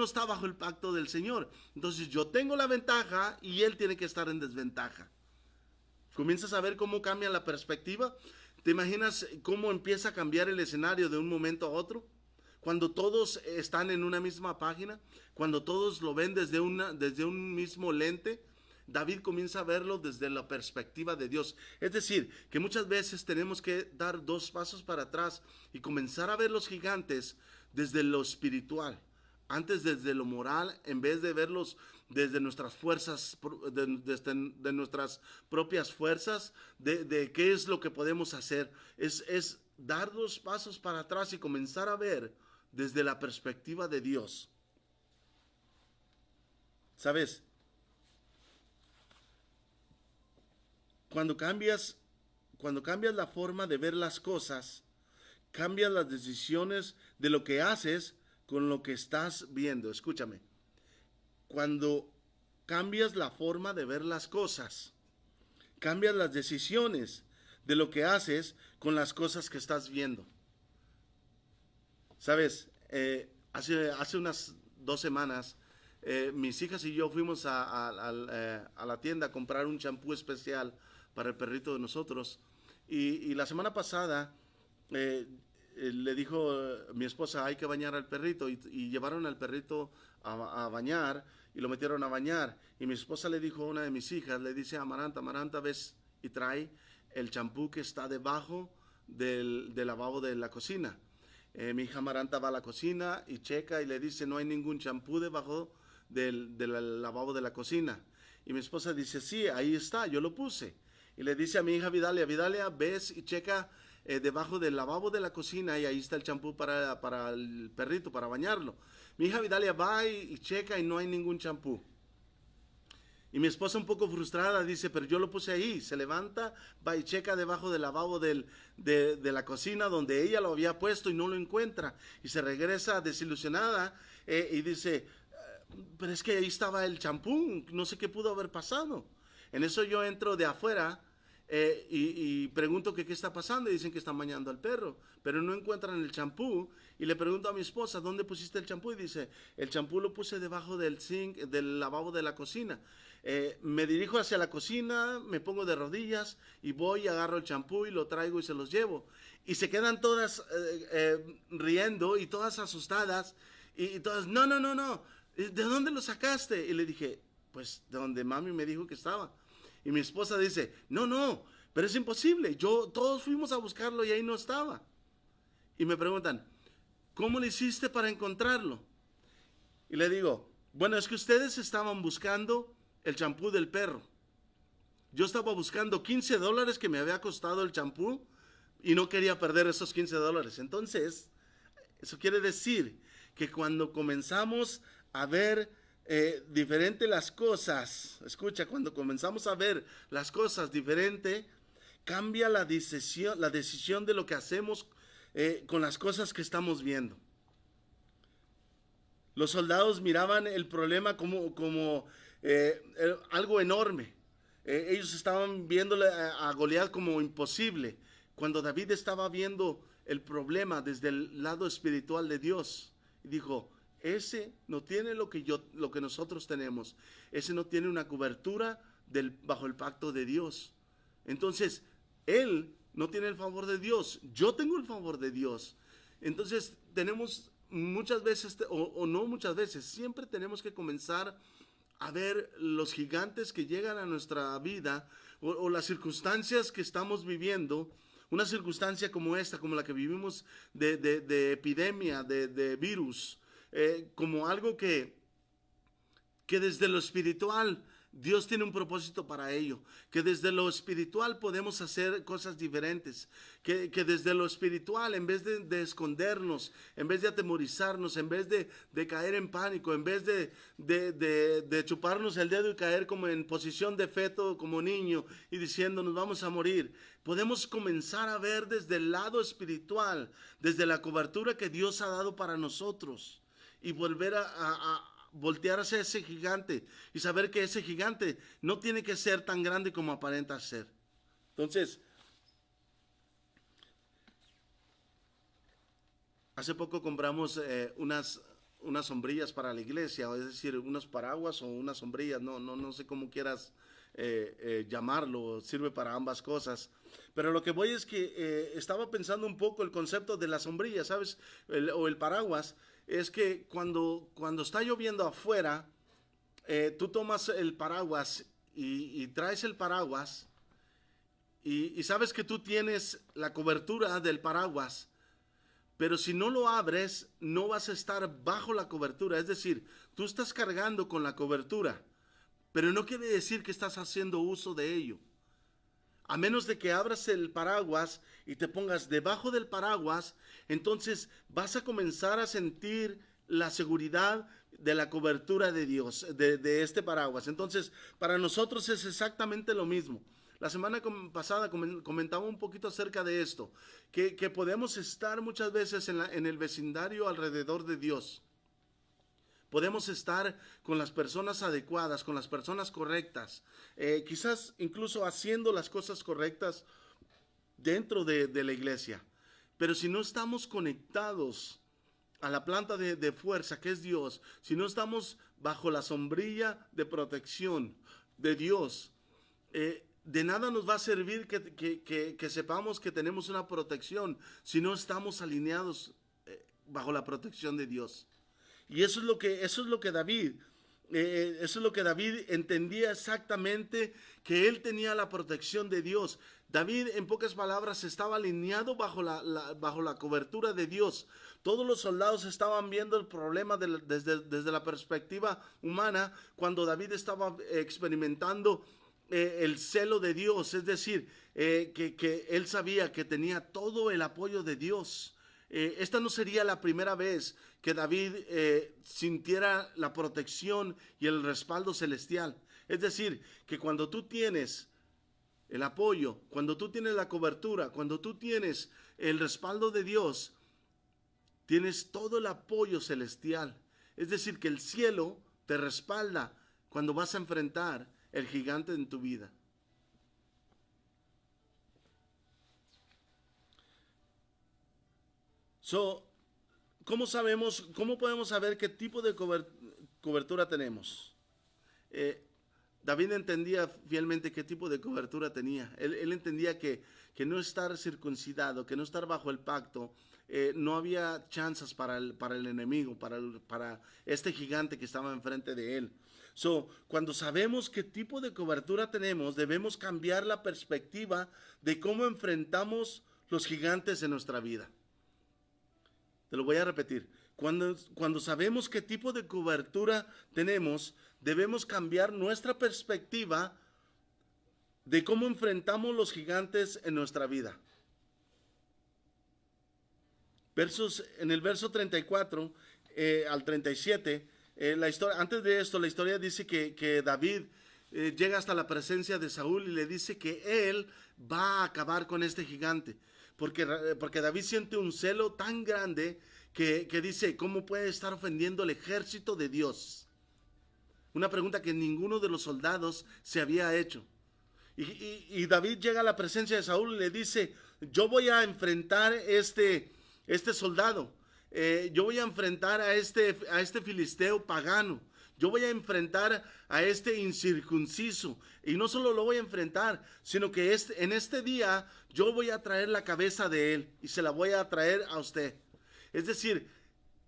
Speaker 4: está bajo el pacto del Señor. Entonces, yo tengo la ventaja y él tiene que estar en desventaja. ¿Comienzas a ver cómo cambia la perspectiva? ¿Te imaginas cómo empieza a cambiar el escenario de un momento a otro? Cuando todos están en una misma página, cuando todos lo ven desde un mismo lente, David comienza a verlo desde la perspectiva de Dios. Es decir, que muchas veces tenemos que dar 2 pasos para atrás y comenzar a ver los gigantes desde lo espiritual, antes desde lo moral, en vez de verlos desde nuestras fuerzas, de nuestras propias fuerzas, de qué es lo que podemos hacer. Es dar 2 pasos para atrás y comenzar a ver desde la perspectiva de Dios. ¿Sabes? Cuando cambias la forma de ver las cosas, cambias las decisiones de lo que haces con lo que estás viendo. Escúchame. Cuando cambias la forma de ver las cosas, cambias las decisiones de lo que haces con las cosas que estás viendo. ¿Sabes? Hace unas 2 semanas, mis hijas y yo fuimos a la tienda a comprar un champú especial para el perrito de nosotros. Y la semana pasada le dijo mi esposa, hay que bañar al perrito. Y llevaron al perrito a bañar y lo metieron a bañar. Y mi esposa le dijo a una de mis hijas, le dice a Amaranta, ves y trae el champú que está debajo del lavabo de la cocina. Mi hija Amaranta va a la cocina y checa y le dice, no hay ningún champú debajo del lavabo de la cocina. Y mi esposa dice, sí, ahí está, yo lo puse. Y le dice a mi hija Vidalia, ves y checa debajo del lavabo de la cocina y ahí está el champú para el perrito, para bañarlo. Mi hija Vidalia va y checa y no hay ningún champú. Y mi esposa, un poco frustrada, dice, pero yo lo puse ahí. Se levanta, va y checa debajo del lavabo de la cocina donde ella lo había puesto y no lo encuentra. Y se regresa desilusionada y dice, pero es que ahí estaba el champú, no sé qué pudo haber pasado. En eso yo entro de afuera y pregunto que qué está pasando y dicen que están bañando al perro, pero no encuentran el champú. Y le pregunto a mi esposa, ¿dónde pusiste el champú? Y dice, el champú lo puse debajo del zinc, del lavabo de la cocina. Me dirijo hacia la cocina, me pongo de rodillas y voy, agarro el champú y lo traigo y se los llevo. Y se quedan todas riendo y todas asustadas y todas, no, ¿de dónde lo sacaste? Y le dije, pues de donde mami me dijo que estaba. Y mi esposa dice, no, pero es imposible, todos fuimos a buscarlo y ahí no estaba. Y me preguntan, ¿cómo le hiciste para encontrarlo? Y le digo, bueno, es que ustedes estaban buscando el champú del perro. Yo estaba buscando $15 que me había costado el champú y no quería perder esos $15. Entonces, eso quiere decir que cuando comenzamos a ver diferente las cosas, escucha, cuando comenzamos a ver las cosas diferente, cambia la decisión de lo que hacemos con las cosas que estamos viendo. Los soldados miraban el problema como algo enorme. Ellos estaban viéndole a Goliat como imposible, cuando David estaba viendo el problema desde el lado espiritual de Dios. Y dijo, ese no tiene lo que nosotros tenemos. Ese no tiene una cobertura bajo el pacto de Dios. Entonces, él no tiene el favor de Dios. Yo tengo el favor de Dios. Entonces, tenemos muchas veces, o no muchas veces, siempre tenemos que comenzar a ver los gigantes que llegan a nuestra vida, o las circunstancias que estamos viviendo. Una circunstancia como esta, como la que vivimos de epidemia, de virus, como algo que desde lo espiritual Dios tiene un propósito para ello, que desde lo espiritual podemos hacer cosas diferentes, que desde lo espiritual, en vez de escondernos, en vez de atemorizarnos, en vez de caer en pánico, en vez de chuparnos el dedo y caer como en posición de feto, como niño, y diciendo nos vamos a morir, podemos comenzar a ver desde el lado espiritual, desde la cobertura que Dios ha dado para nosotros, y volver a voltear hacia ese gigante y saber que ese gigante no tiene que ser tan grande como aparenta ser. Entonces, hace poco compramos unas sombrillas para la iglesia, es decir, unos paraguas o unas sombrillas, no sé cómo quieras llamarlo, sirve para ambas cosas. Pero lo que voy es que estaba pensando un poco el concepto de la sombrilla, ¿sabes? O el paraguas. Es que cuando está lloviendo afuera, tú tomas el paraguas y traes el paraguas y sabes que tú tienes la cobertura del paraguas, pero si no lo abres, no vas a estar bajo la cobertura. Es decir, tú estás cargando con la cobertura, pero no quiere decir que estás haciendo uso de ello. A menos de que abras el paraguas y te pongas debajo del paraguas, entonces vas a comenzar a sentir la seguridad de la cobertura de Dios, de este paraguas. Entonces, para nosotros es exactamente lo mismo. La semana pasada comentaba un poquito acerca de esto, que podemos estar muchas veces en el vecindario alrededor de Dios. Podemos estar con las personas adecuadas, con las personas correctas, quizás incluso haciendo las cosas correctas dentro de la iglesia. Pero si no estamos conectados a la planta de fuerza que es Dios, si no estamos bajo la sombrilla de protección de Dios, de nada nos va a servir que sepamos que tenemos una protección si no estamos alineados bajo la protección de Dios. Y eso es lo que David entendía exactamente, que él tenía la protección de Dios. David, en pocas palabras, estaba alineado bajo la cobertura de Dios. Todos los soldados estaban viendo el problema desde la perspectiva humana, cuando David estaba experimentando el celo de Dios, es decir, que él sabía que tenía todo el apoyo de Dios. Esta no sería la primera vez que David sintiera la protección y el respaldo celestial. Es decir, que cuando tú tienes el apoyo, cuando tú tienes la cobertura, cuando tú tienes el respaldo de Dios, tienes todo el apoyo celestial. Es decir, que el cielo te respalda cuando vas a enfrentar el gigante en tu vida. ¿Cómo podemos saber qué tipo de cobertura tenemos? David entendía fielmente qué tipo de cobertura tenía. Él entendía que no estar circuncidado, que no estar bajo el pacto, no había chances para el enemigo, para este gigante que estaba enfrente de él. Cuando sabemos qué tipo de cobertura tenemos, debemos cambiar la perspectiva de cómo enfrentamos los gigantes en nuestra vida. Te lo voy a repetir. Cuando sabemos qué tipo de cobertura tenemos, debemos cambiar nuestra perspectiva de cómo enfrentamos los gigantes en nuestra vida. En el verso 34 al 37, la historia, antes de esto, la historia dice que David llega hasta la presencia de Saúl y le dice que él va a acabar con este gigante, porque David siente un celo tan grande que dice, ¿cómo puede estar ofendiendo el ejército de Dios? Una pregunta que ninguno de los soldados se había hecho. Y David llega a la presencia de Saúl y le dice, yo voy a enfrentar este soldado, yo voy a enfrentar a este filisteo pagano, yo voy a enfrentar a este incircunciso, y no solo lo voy a enfrentar, sino que en este día yo voy a traer la cabeza de él y se la voy a traer a usted. Es decir,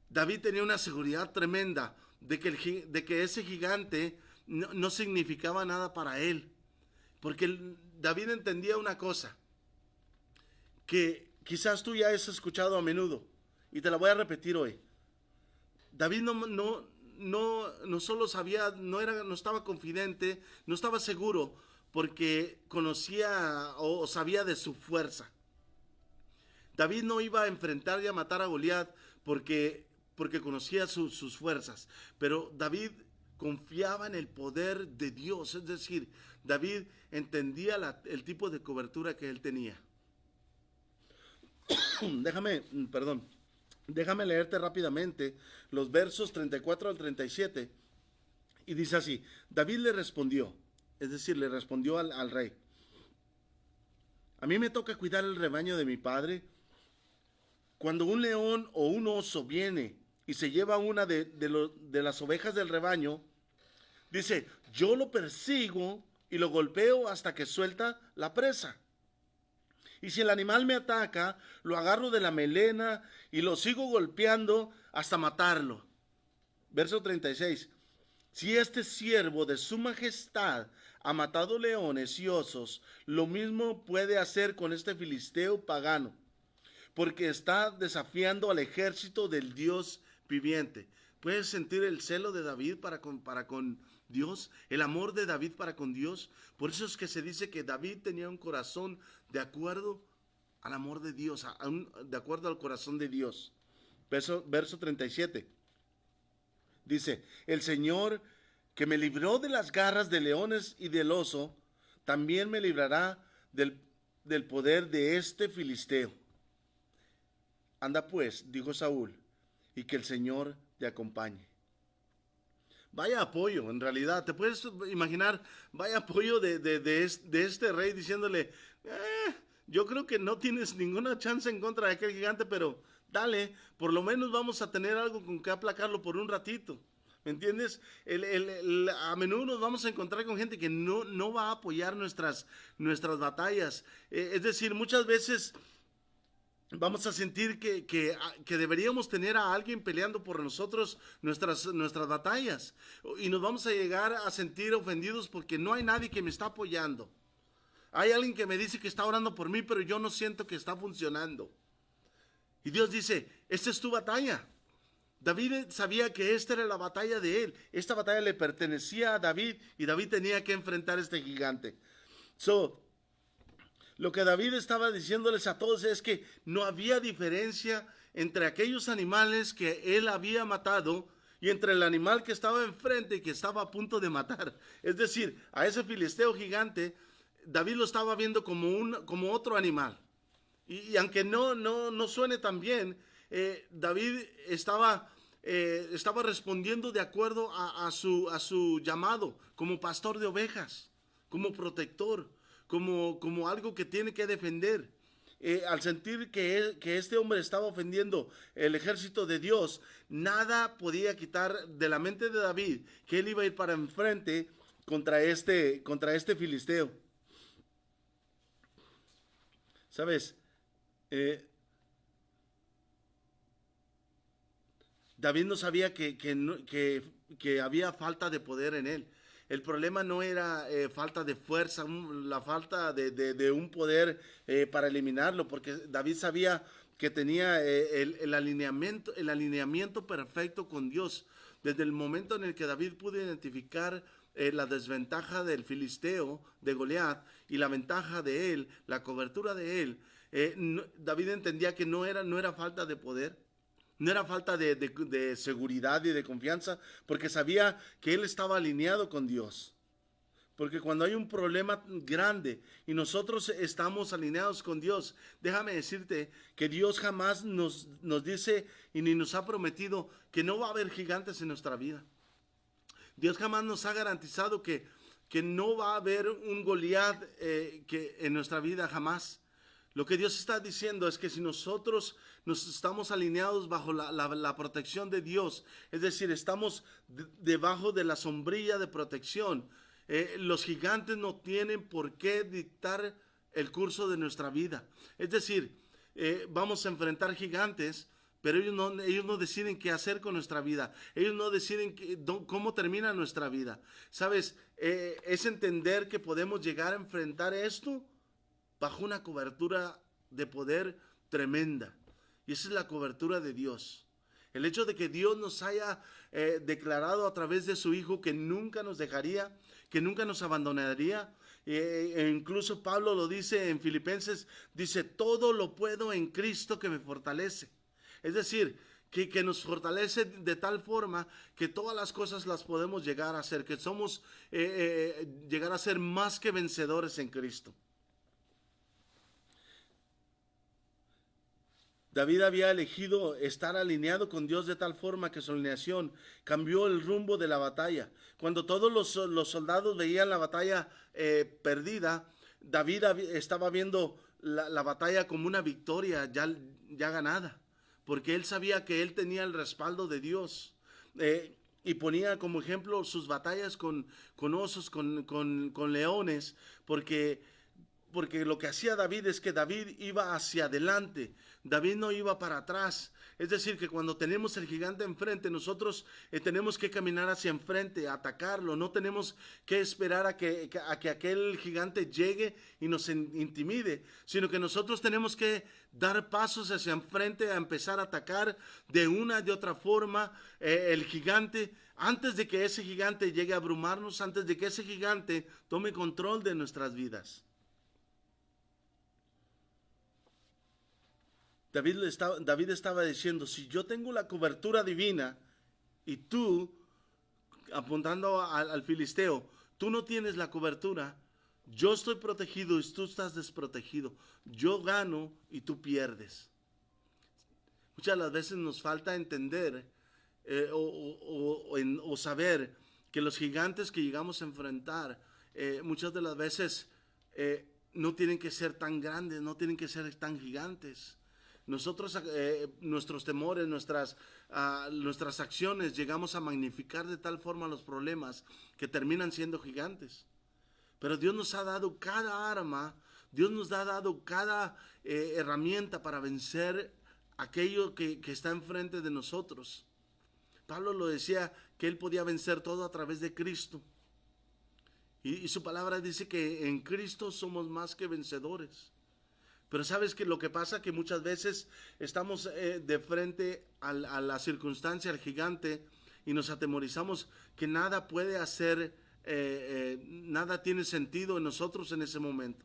Speaker 4: David tenía una seguridad tremenda de que ese gigante no significaba nada para él. Porque David entendía una cosa, que quizás tú ya has escuchado a menudo, y te la voy a repetir hoy. David no solo sabía, no estaba confidente, no estaba seguro, porque conocía o sabía de su fuerza. David no iba a enfrentar y a matar a Goliat porque conocía sus fuerzas, pero David confiaba en el poder de Dios, es decir, David entendía el tipo de cobertura que él tenía. Déjame leerte rápidamente los versos 34 al 37, y dice así: David le respondió, es decir, le respondió al rey: a mí me toca cuidar el rebaño de mi padre. Cuando un león o un oso viene y se lleva una de las ovejas del rebaño, dice, yo lo persigo y lo golpeo hasta que suelta la presa. Y si el animal me ataca, lo agarro de la melena y lo sigo golpeando hasta matarlo. Verso 36. Si este siervo de su majestad ha matado leones y osos, lo mismo puede hacer con este filisteo pagano, porque está desafiando al ejército del Dios viviente. ¿Puedes sentir el celo de David para con Dios? El amor de David para con Dios. Por eso es que se dice que David tenía un corazón de acuerdo al amor de Dios, de acuerdo al corazón de Dios. Verso 37. Dice, el Señor que me libró de las garras de leones y del oso, también me librará del poder de este filisteo. Anda pues, dijo Saúl, y que el Señor te acompañe. Vaya apoyo, en realidad, te puedes imaginar, vaya apoyo de este rey diciéndole, yo creo que no tienes ninguna chance en contra de aquel gigante, pero dale, por lo menos vamos a tener algo con que aplacarlo por un ratito. ¿Me entiendes? A menudo nos vamos a encontrar con gente que no va a apoyar nuestras batallas. Es decir, muchas veces vamos a sentir que deberíamos tener a alguien peleando por nosotros nuestras batallas. Y nos vamos a llegar a sentir ofendidos porque no hay nadie que me está apoyando. Hay alguien que me dice que está orando por mí, pero yo no siento que está funcionando. Y Dios dice, esta es tu batalla. David sabía que esta era la batalla de él. Esta batalla le pertenecía a David y David tenía que enfrentar a este gigante. Lo que David estaba diciéndoles a todos es que no había diferencia entre aquellos animales que él había matado y entre el animal que estaba enfrente y que estaba a punto de matar. Es decir, a ese filisteo gigante, David lo estaba viendo como otro animal. Y aunque no suene tan bien, David estaba respondiendo de acuerdo a su llamado como pastor de ovejas, como protector, como algo que tiene que defender. Al sentir que este hombre estaba ofendiendo el ejército de Dios, nada podía quitar de la mente de David que él iba a ir para enfrente contra este filisteo. ¿Sabes? David no sabía que había falta de poder en él. El problema no era falta de fuerza, la falta de un poder para eliminarlo, porque David sabía que tenía el alineamiento perfecto con Dios. Desde el momento en el que David pudo identificar la desventaja del filisteo, de Goliat, y la ventaja de él, la cobertura de él, David entendía que no era falta de poder, No era falta de seguridad y de confianza, porque sabía que él estaba alineado con Dios. Porque cuando hay un problema grande y nosotros estamos alineados con Dios, déjame decirte que Dios jamás nos dice y ni nos ha prometido que no va a haber gigantes en nuestra vida. Dios jamás nos ha garantizado que no va a haber un Goliat que en nuestra vida, jamás. Lo que Dios está diciendo es que si nosotros nos estamos alineados bajo la protección de Dios, es decir, estamos debajo de la sombrilla de protección, los gigantes no tienen por qué dictar el curso de nuestra vida. Es decir, vamos a enfrentar gigantes, pero ellos no deciden qué hacer con nuestra vida. Ellos no deciden cómo termina nuestra vida. ¿Sabes? Es entender que podemos llegar a enfrentar esto bajo una cobertura de poder tremenda. Y esa es la cobertura de Dios. El hecho de que Dios nos haya declarado a través de su Hijo que nunca nos dejaría, que nunca nos abandonaría. Incluso Pablo lo dice en Filipenses, dice, todo lo puedo en Cristo que me fortalece. Es decir, que nos fortalece de tal forma que todas las cosas las podemos llegar a hacer, que somos llegar a ser más que vencedores en Cristo. David había elegido estar alineado con Dios de tal forma que su alineación cambió el rumbo de la batalla. Cuando todos los soldados veían la batalla perdida, David estaba viendo la batalla como una victoria ya ganada, porque él sabía que él tenía el respaldo de Dios. Y ponía como ejemplo sus batallas con osos, con leones, porque lo que hacía David es que David iba hacia adelante, David no iba para atrás. Es decir, que cuando tenemos el gigante enfrente, nosotros tenemos que caminar hacia enfrente, atacarlo. No tenemos que esperar a que aquel gigante llegue y nos intimide, sino que nosotros tenemos que dar pasos hacia enfrente, a empezar a atacar de una de otra forma el gigante, antes de que ese gigante llegue a abrumarnos, antes de que ese gigante tome control de nuestras vidas. David estaba diciendo, si yo tengo la cobertura divina y tú, apuntando al filisteo, tú no tienes la cobertura, yo estoy protegido y tú estás desprotegido, yo gano y tú pierdes. Muchas de las veces nos falta entender o saber que los gigantes que llegamos a enfrentar, muchas de las veces no tienen que ser tan grandes, no tienen que ser tan gigantes. Nosotros, nuestros temores, nuestras acciones, llegamos a magnificar de tal forma los problemas que terminan siendo gigantes. Pero Dios nos ha dado cada arma, Dios nos ha dado cada herramienta para vencer aquello que está enfrente de nosotros. Pablo lo decía, que él podía vencer todo a través de Cristo. Y su palabra dice que en Cristo somos más que vencedores. Pero sabes que lo que pasa que muchas veces estamos de frente a la circunstancia, al gigante, y nos atemorizamos que nada puede hacer, nada tiene sentido en nosotros en ese momento,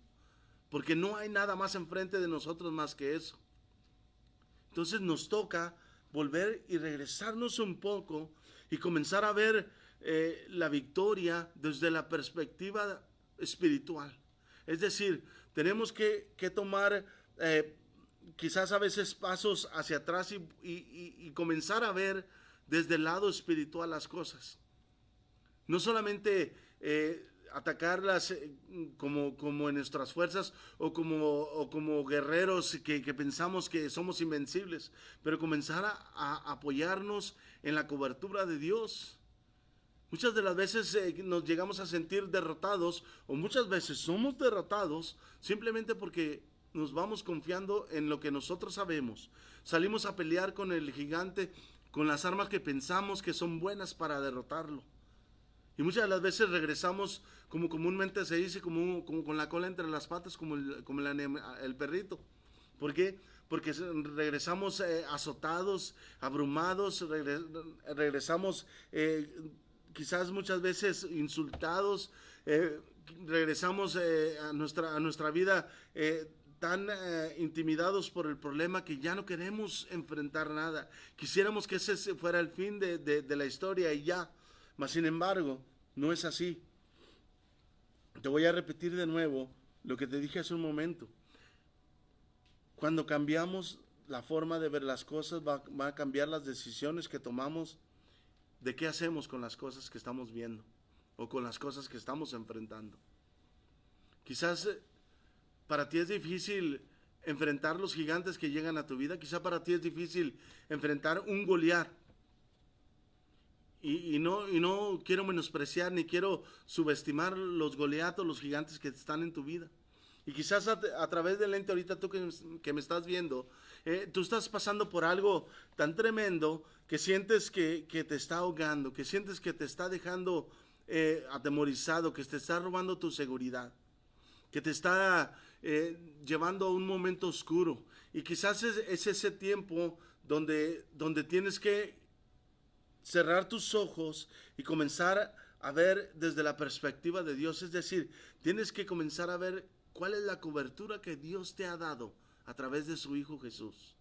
Speaker 4: porque no hay nada más enfrente de nosotros más que eso. Entonces nos toca volver y regresarnos un poco y comenzar a ver la victoria desde la perspectiva espiritual. Es decir, tenemos que tomar quizás a veces pasos hacia atrás y comenzar a ver desde el lado espiritual las cosas. No solamente atacarlas como en nuestras fuerzas o como guerreros que pensamos que somos invencibles, pero comenzar a apoyarnos en la cobertura de Dios. Muchas de las veces nos llegamos a sentir derrotados, o muchas veces somos derrotados simplemente porque nos vamos confiando en lo que nosotros sabemos. Salimos a pelear con el gigante con las armas que pensamos que son buenas para derrotarlo. Y muchas de las veces regresamos, como comúnmente se dice, como con la cola entre las patas, como el perrito. ¿Por qué? Porque regresamos azotados, abrumados, regresamos quizás muchas veces insultados, regresamos a nuestra vida intimidados por el problema que ya no queremos enfrentar nada. Quisiéramos que ese fuera el fin de la historia y ya. Mas sin embargo, no es así. Te voy a repetir de nuevo lo que te dije hace un momento. Cuando cambiamos la forma de ver las cosas, va a cambiar las decisiones que tomamos de qué hacemos con las cosas que estamos viendo o con las cosas que estamos enfrentando. Quizás para ti es difícil enfrentar los gigantes que llegan a tu vida. Quizás para ti es difícil enfrentar un Goliat. Y no quiero menospreciar ni quiero subestimar los Goliat o los gigantes que están en tu vida. Y quizás a través del lente ahorita tú que me estás viendo, tú estás pasando por algo tan tremendo que sientes que te está ahogando, que sientes que te está dejando atemorizado, que te está robando tu seguridad, que te está llevando a un momento oscuro. Y quizás es ese tiempo donde tienes que cerrar tus ojos y comenzar a ver desde la perspectiva de Dios. Es decir, tienes que comenzar a ver cuál es la cobertura que Dios te ha dado a través de su Hijo Jesús.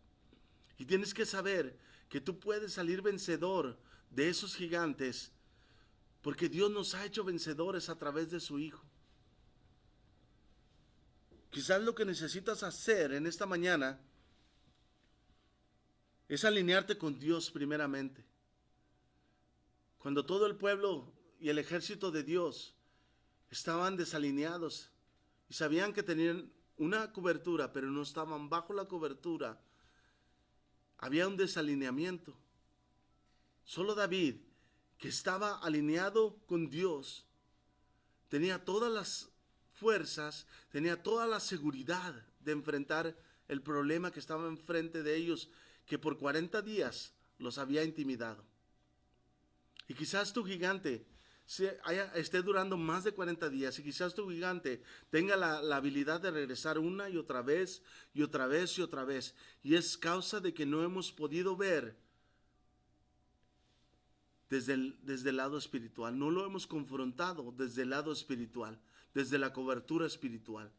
Speaker 4: Y tienes que saber que tú puedes salir vencedor de esos gigantes porque Dios nos ha hecho vencedores a través de su Hijo. Quizás lo que necesitas hacer en esta mañana es alinearte con Dios primeramente. Cuando todo el pueblo y el ejército de Dios estaban desalineados y sabían que tenían una cobertura, pero no estaban bajo la cobertura, había un desalineamiento. Solo David, que estaba alineado con Dios, tenía todas las fuerzas, tenía toda la seguridad de enfrentar el problema que estaba enfrente de ellos, que por 40 días los había intimidado. Y quizás tu gigante esté durando más de 40 días y quizás tu gigante tenga la habilidad de regresar una y otra vez y otra vez y otra vez. Y es causa de que no hemos podido ver desde el lado espiritual. No lo hemos confrontado desde el lado espiritual, desde la cobertura espiritual.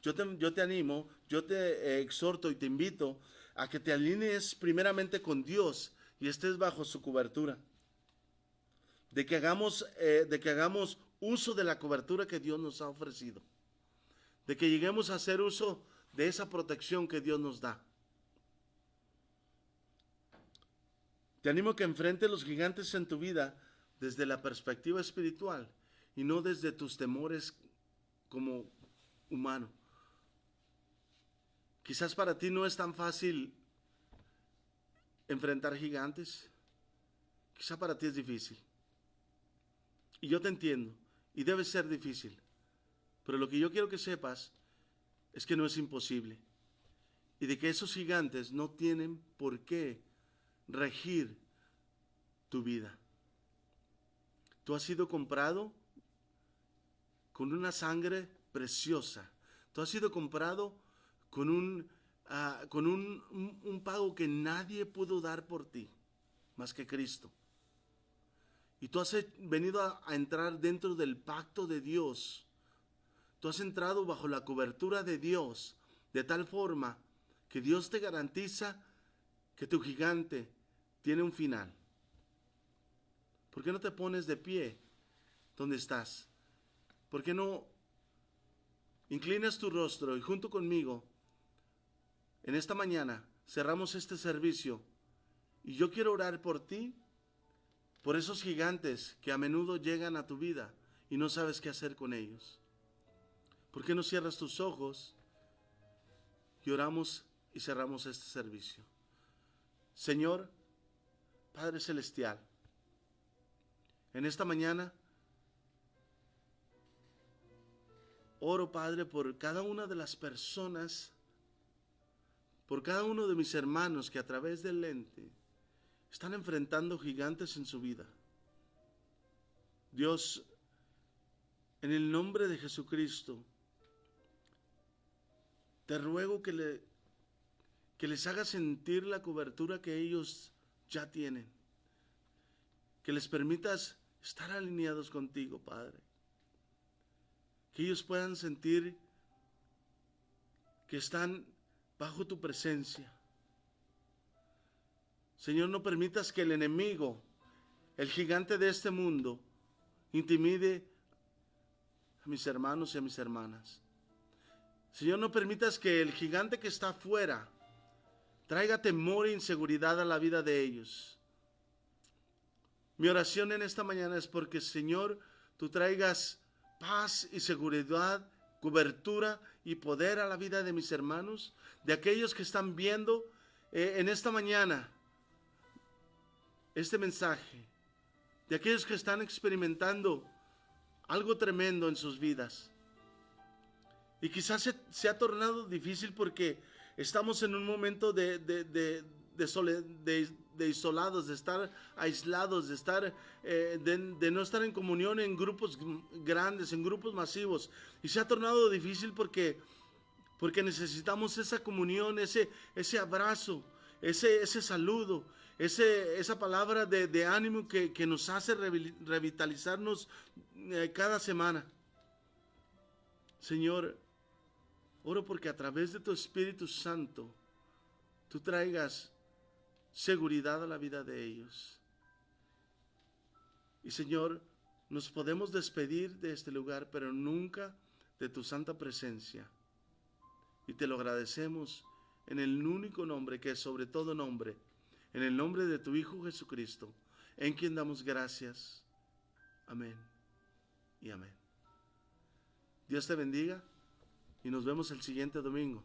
Speaker 4: Yo te animo, yo te exhorto y te invito a que te alinees primeramente con Dios y estés bajo su cobertura. De que hagamos uso de la cobertura que Dios nos ha ofrecido. De que lleguemos a hacer uso de esa protección que Dios nos da. Te animo a que enfrentes los gigantes en tu vida desde la perspectiva espiritual y no desde tus temores como humano. Quizás para ti no es tan fácil enfrentar gigantes. Quizás para ti es difícil. Y yo te entiendo, y debe ser difícil. Pero lo que yo quiero que sepas es que no es imposible. Y de que esos gigantes no tienen por qué regir tu vida. Tú has sido comprado con una sangre preciosa. Tú has sido comprado con un pago que nadie pudo dar por ti, más que Cristo. Y tú has venido a entrar dentro del pacto de Dios. Tú has entrado bajo la cobertura de Dios, de tal forma que Dios te garantiza que tu gigante tiene un final. ¿Por qué no te pones de pie donde estás? ¿Por qué no inclinas tu rostro y junto conmigo, en esta mañana, cerramos este servicio y yo quiero orar por ti? Por esos gigantes que a menudo llegan a tu vida y no sabes qué hacer con ellos. ¿Por qué no cierras tus ojos y oramos y cerramos este servicio? Señor, Padre Celestial, en esta mañana oro, Padre, por cada una de las personas, por cada uno de mis hermanos que a través del lente están enfrentando gigantes en su vida. Dios, en el nombre de Jesucristo, te ruego que les hagas sentir la cobertura que ellos ya tienen. Que les permitas estar alineados contigo, Padre. Que ellos puedan sentir que están bajo tu presencia. Señor, no permitas que el enemigo, el gigante de este mundo, intimide a mis hermanos y a mis hermanas. Señor, no permitas que el gigante que está afuera traiga temor e inseguridad a la vida de ellos. Mi oración en esta mañana es porque, Señor, tú traigas paz y seguridad, cobertura y poder a la vida de mis hermanos, de aquellos que están viendo en esta mañana este mensaje, de aquellos que están experimentando algo tremendo en sus vidas. Y quizás se ha tornado difícil porque estamos en un momento de isolados, de estar aislados, de no estar en comunión en grupos grandes, en grupos masivos. Y se ha tornado difícil porque necesitamos esa comunión, ese abrazo, ese saludo, esa palabra de ánimo que nos hace revitalizarnos cada semana. Señor, oro porque a través de tu Espíritu Santo tú traigas seguridad a la vida de ellos. Y Señor, nos podemos despedir de este lugar, pero nunca de tu santa presencia. Y te lo agradecemos en el único nombre que es sobre todo nombre, en el nombre de tu Hijo Jesucristo, en quien damos gracias. Amén y amén. Dios te bendiga y nos vemos el siguiente domingo.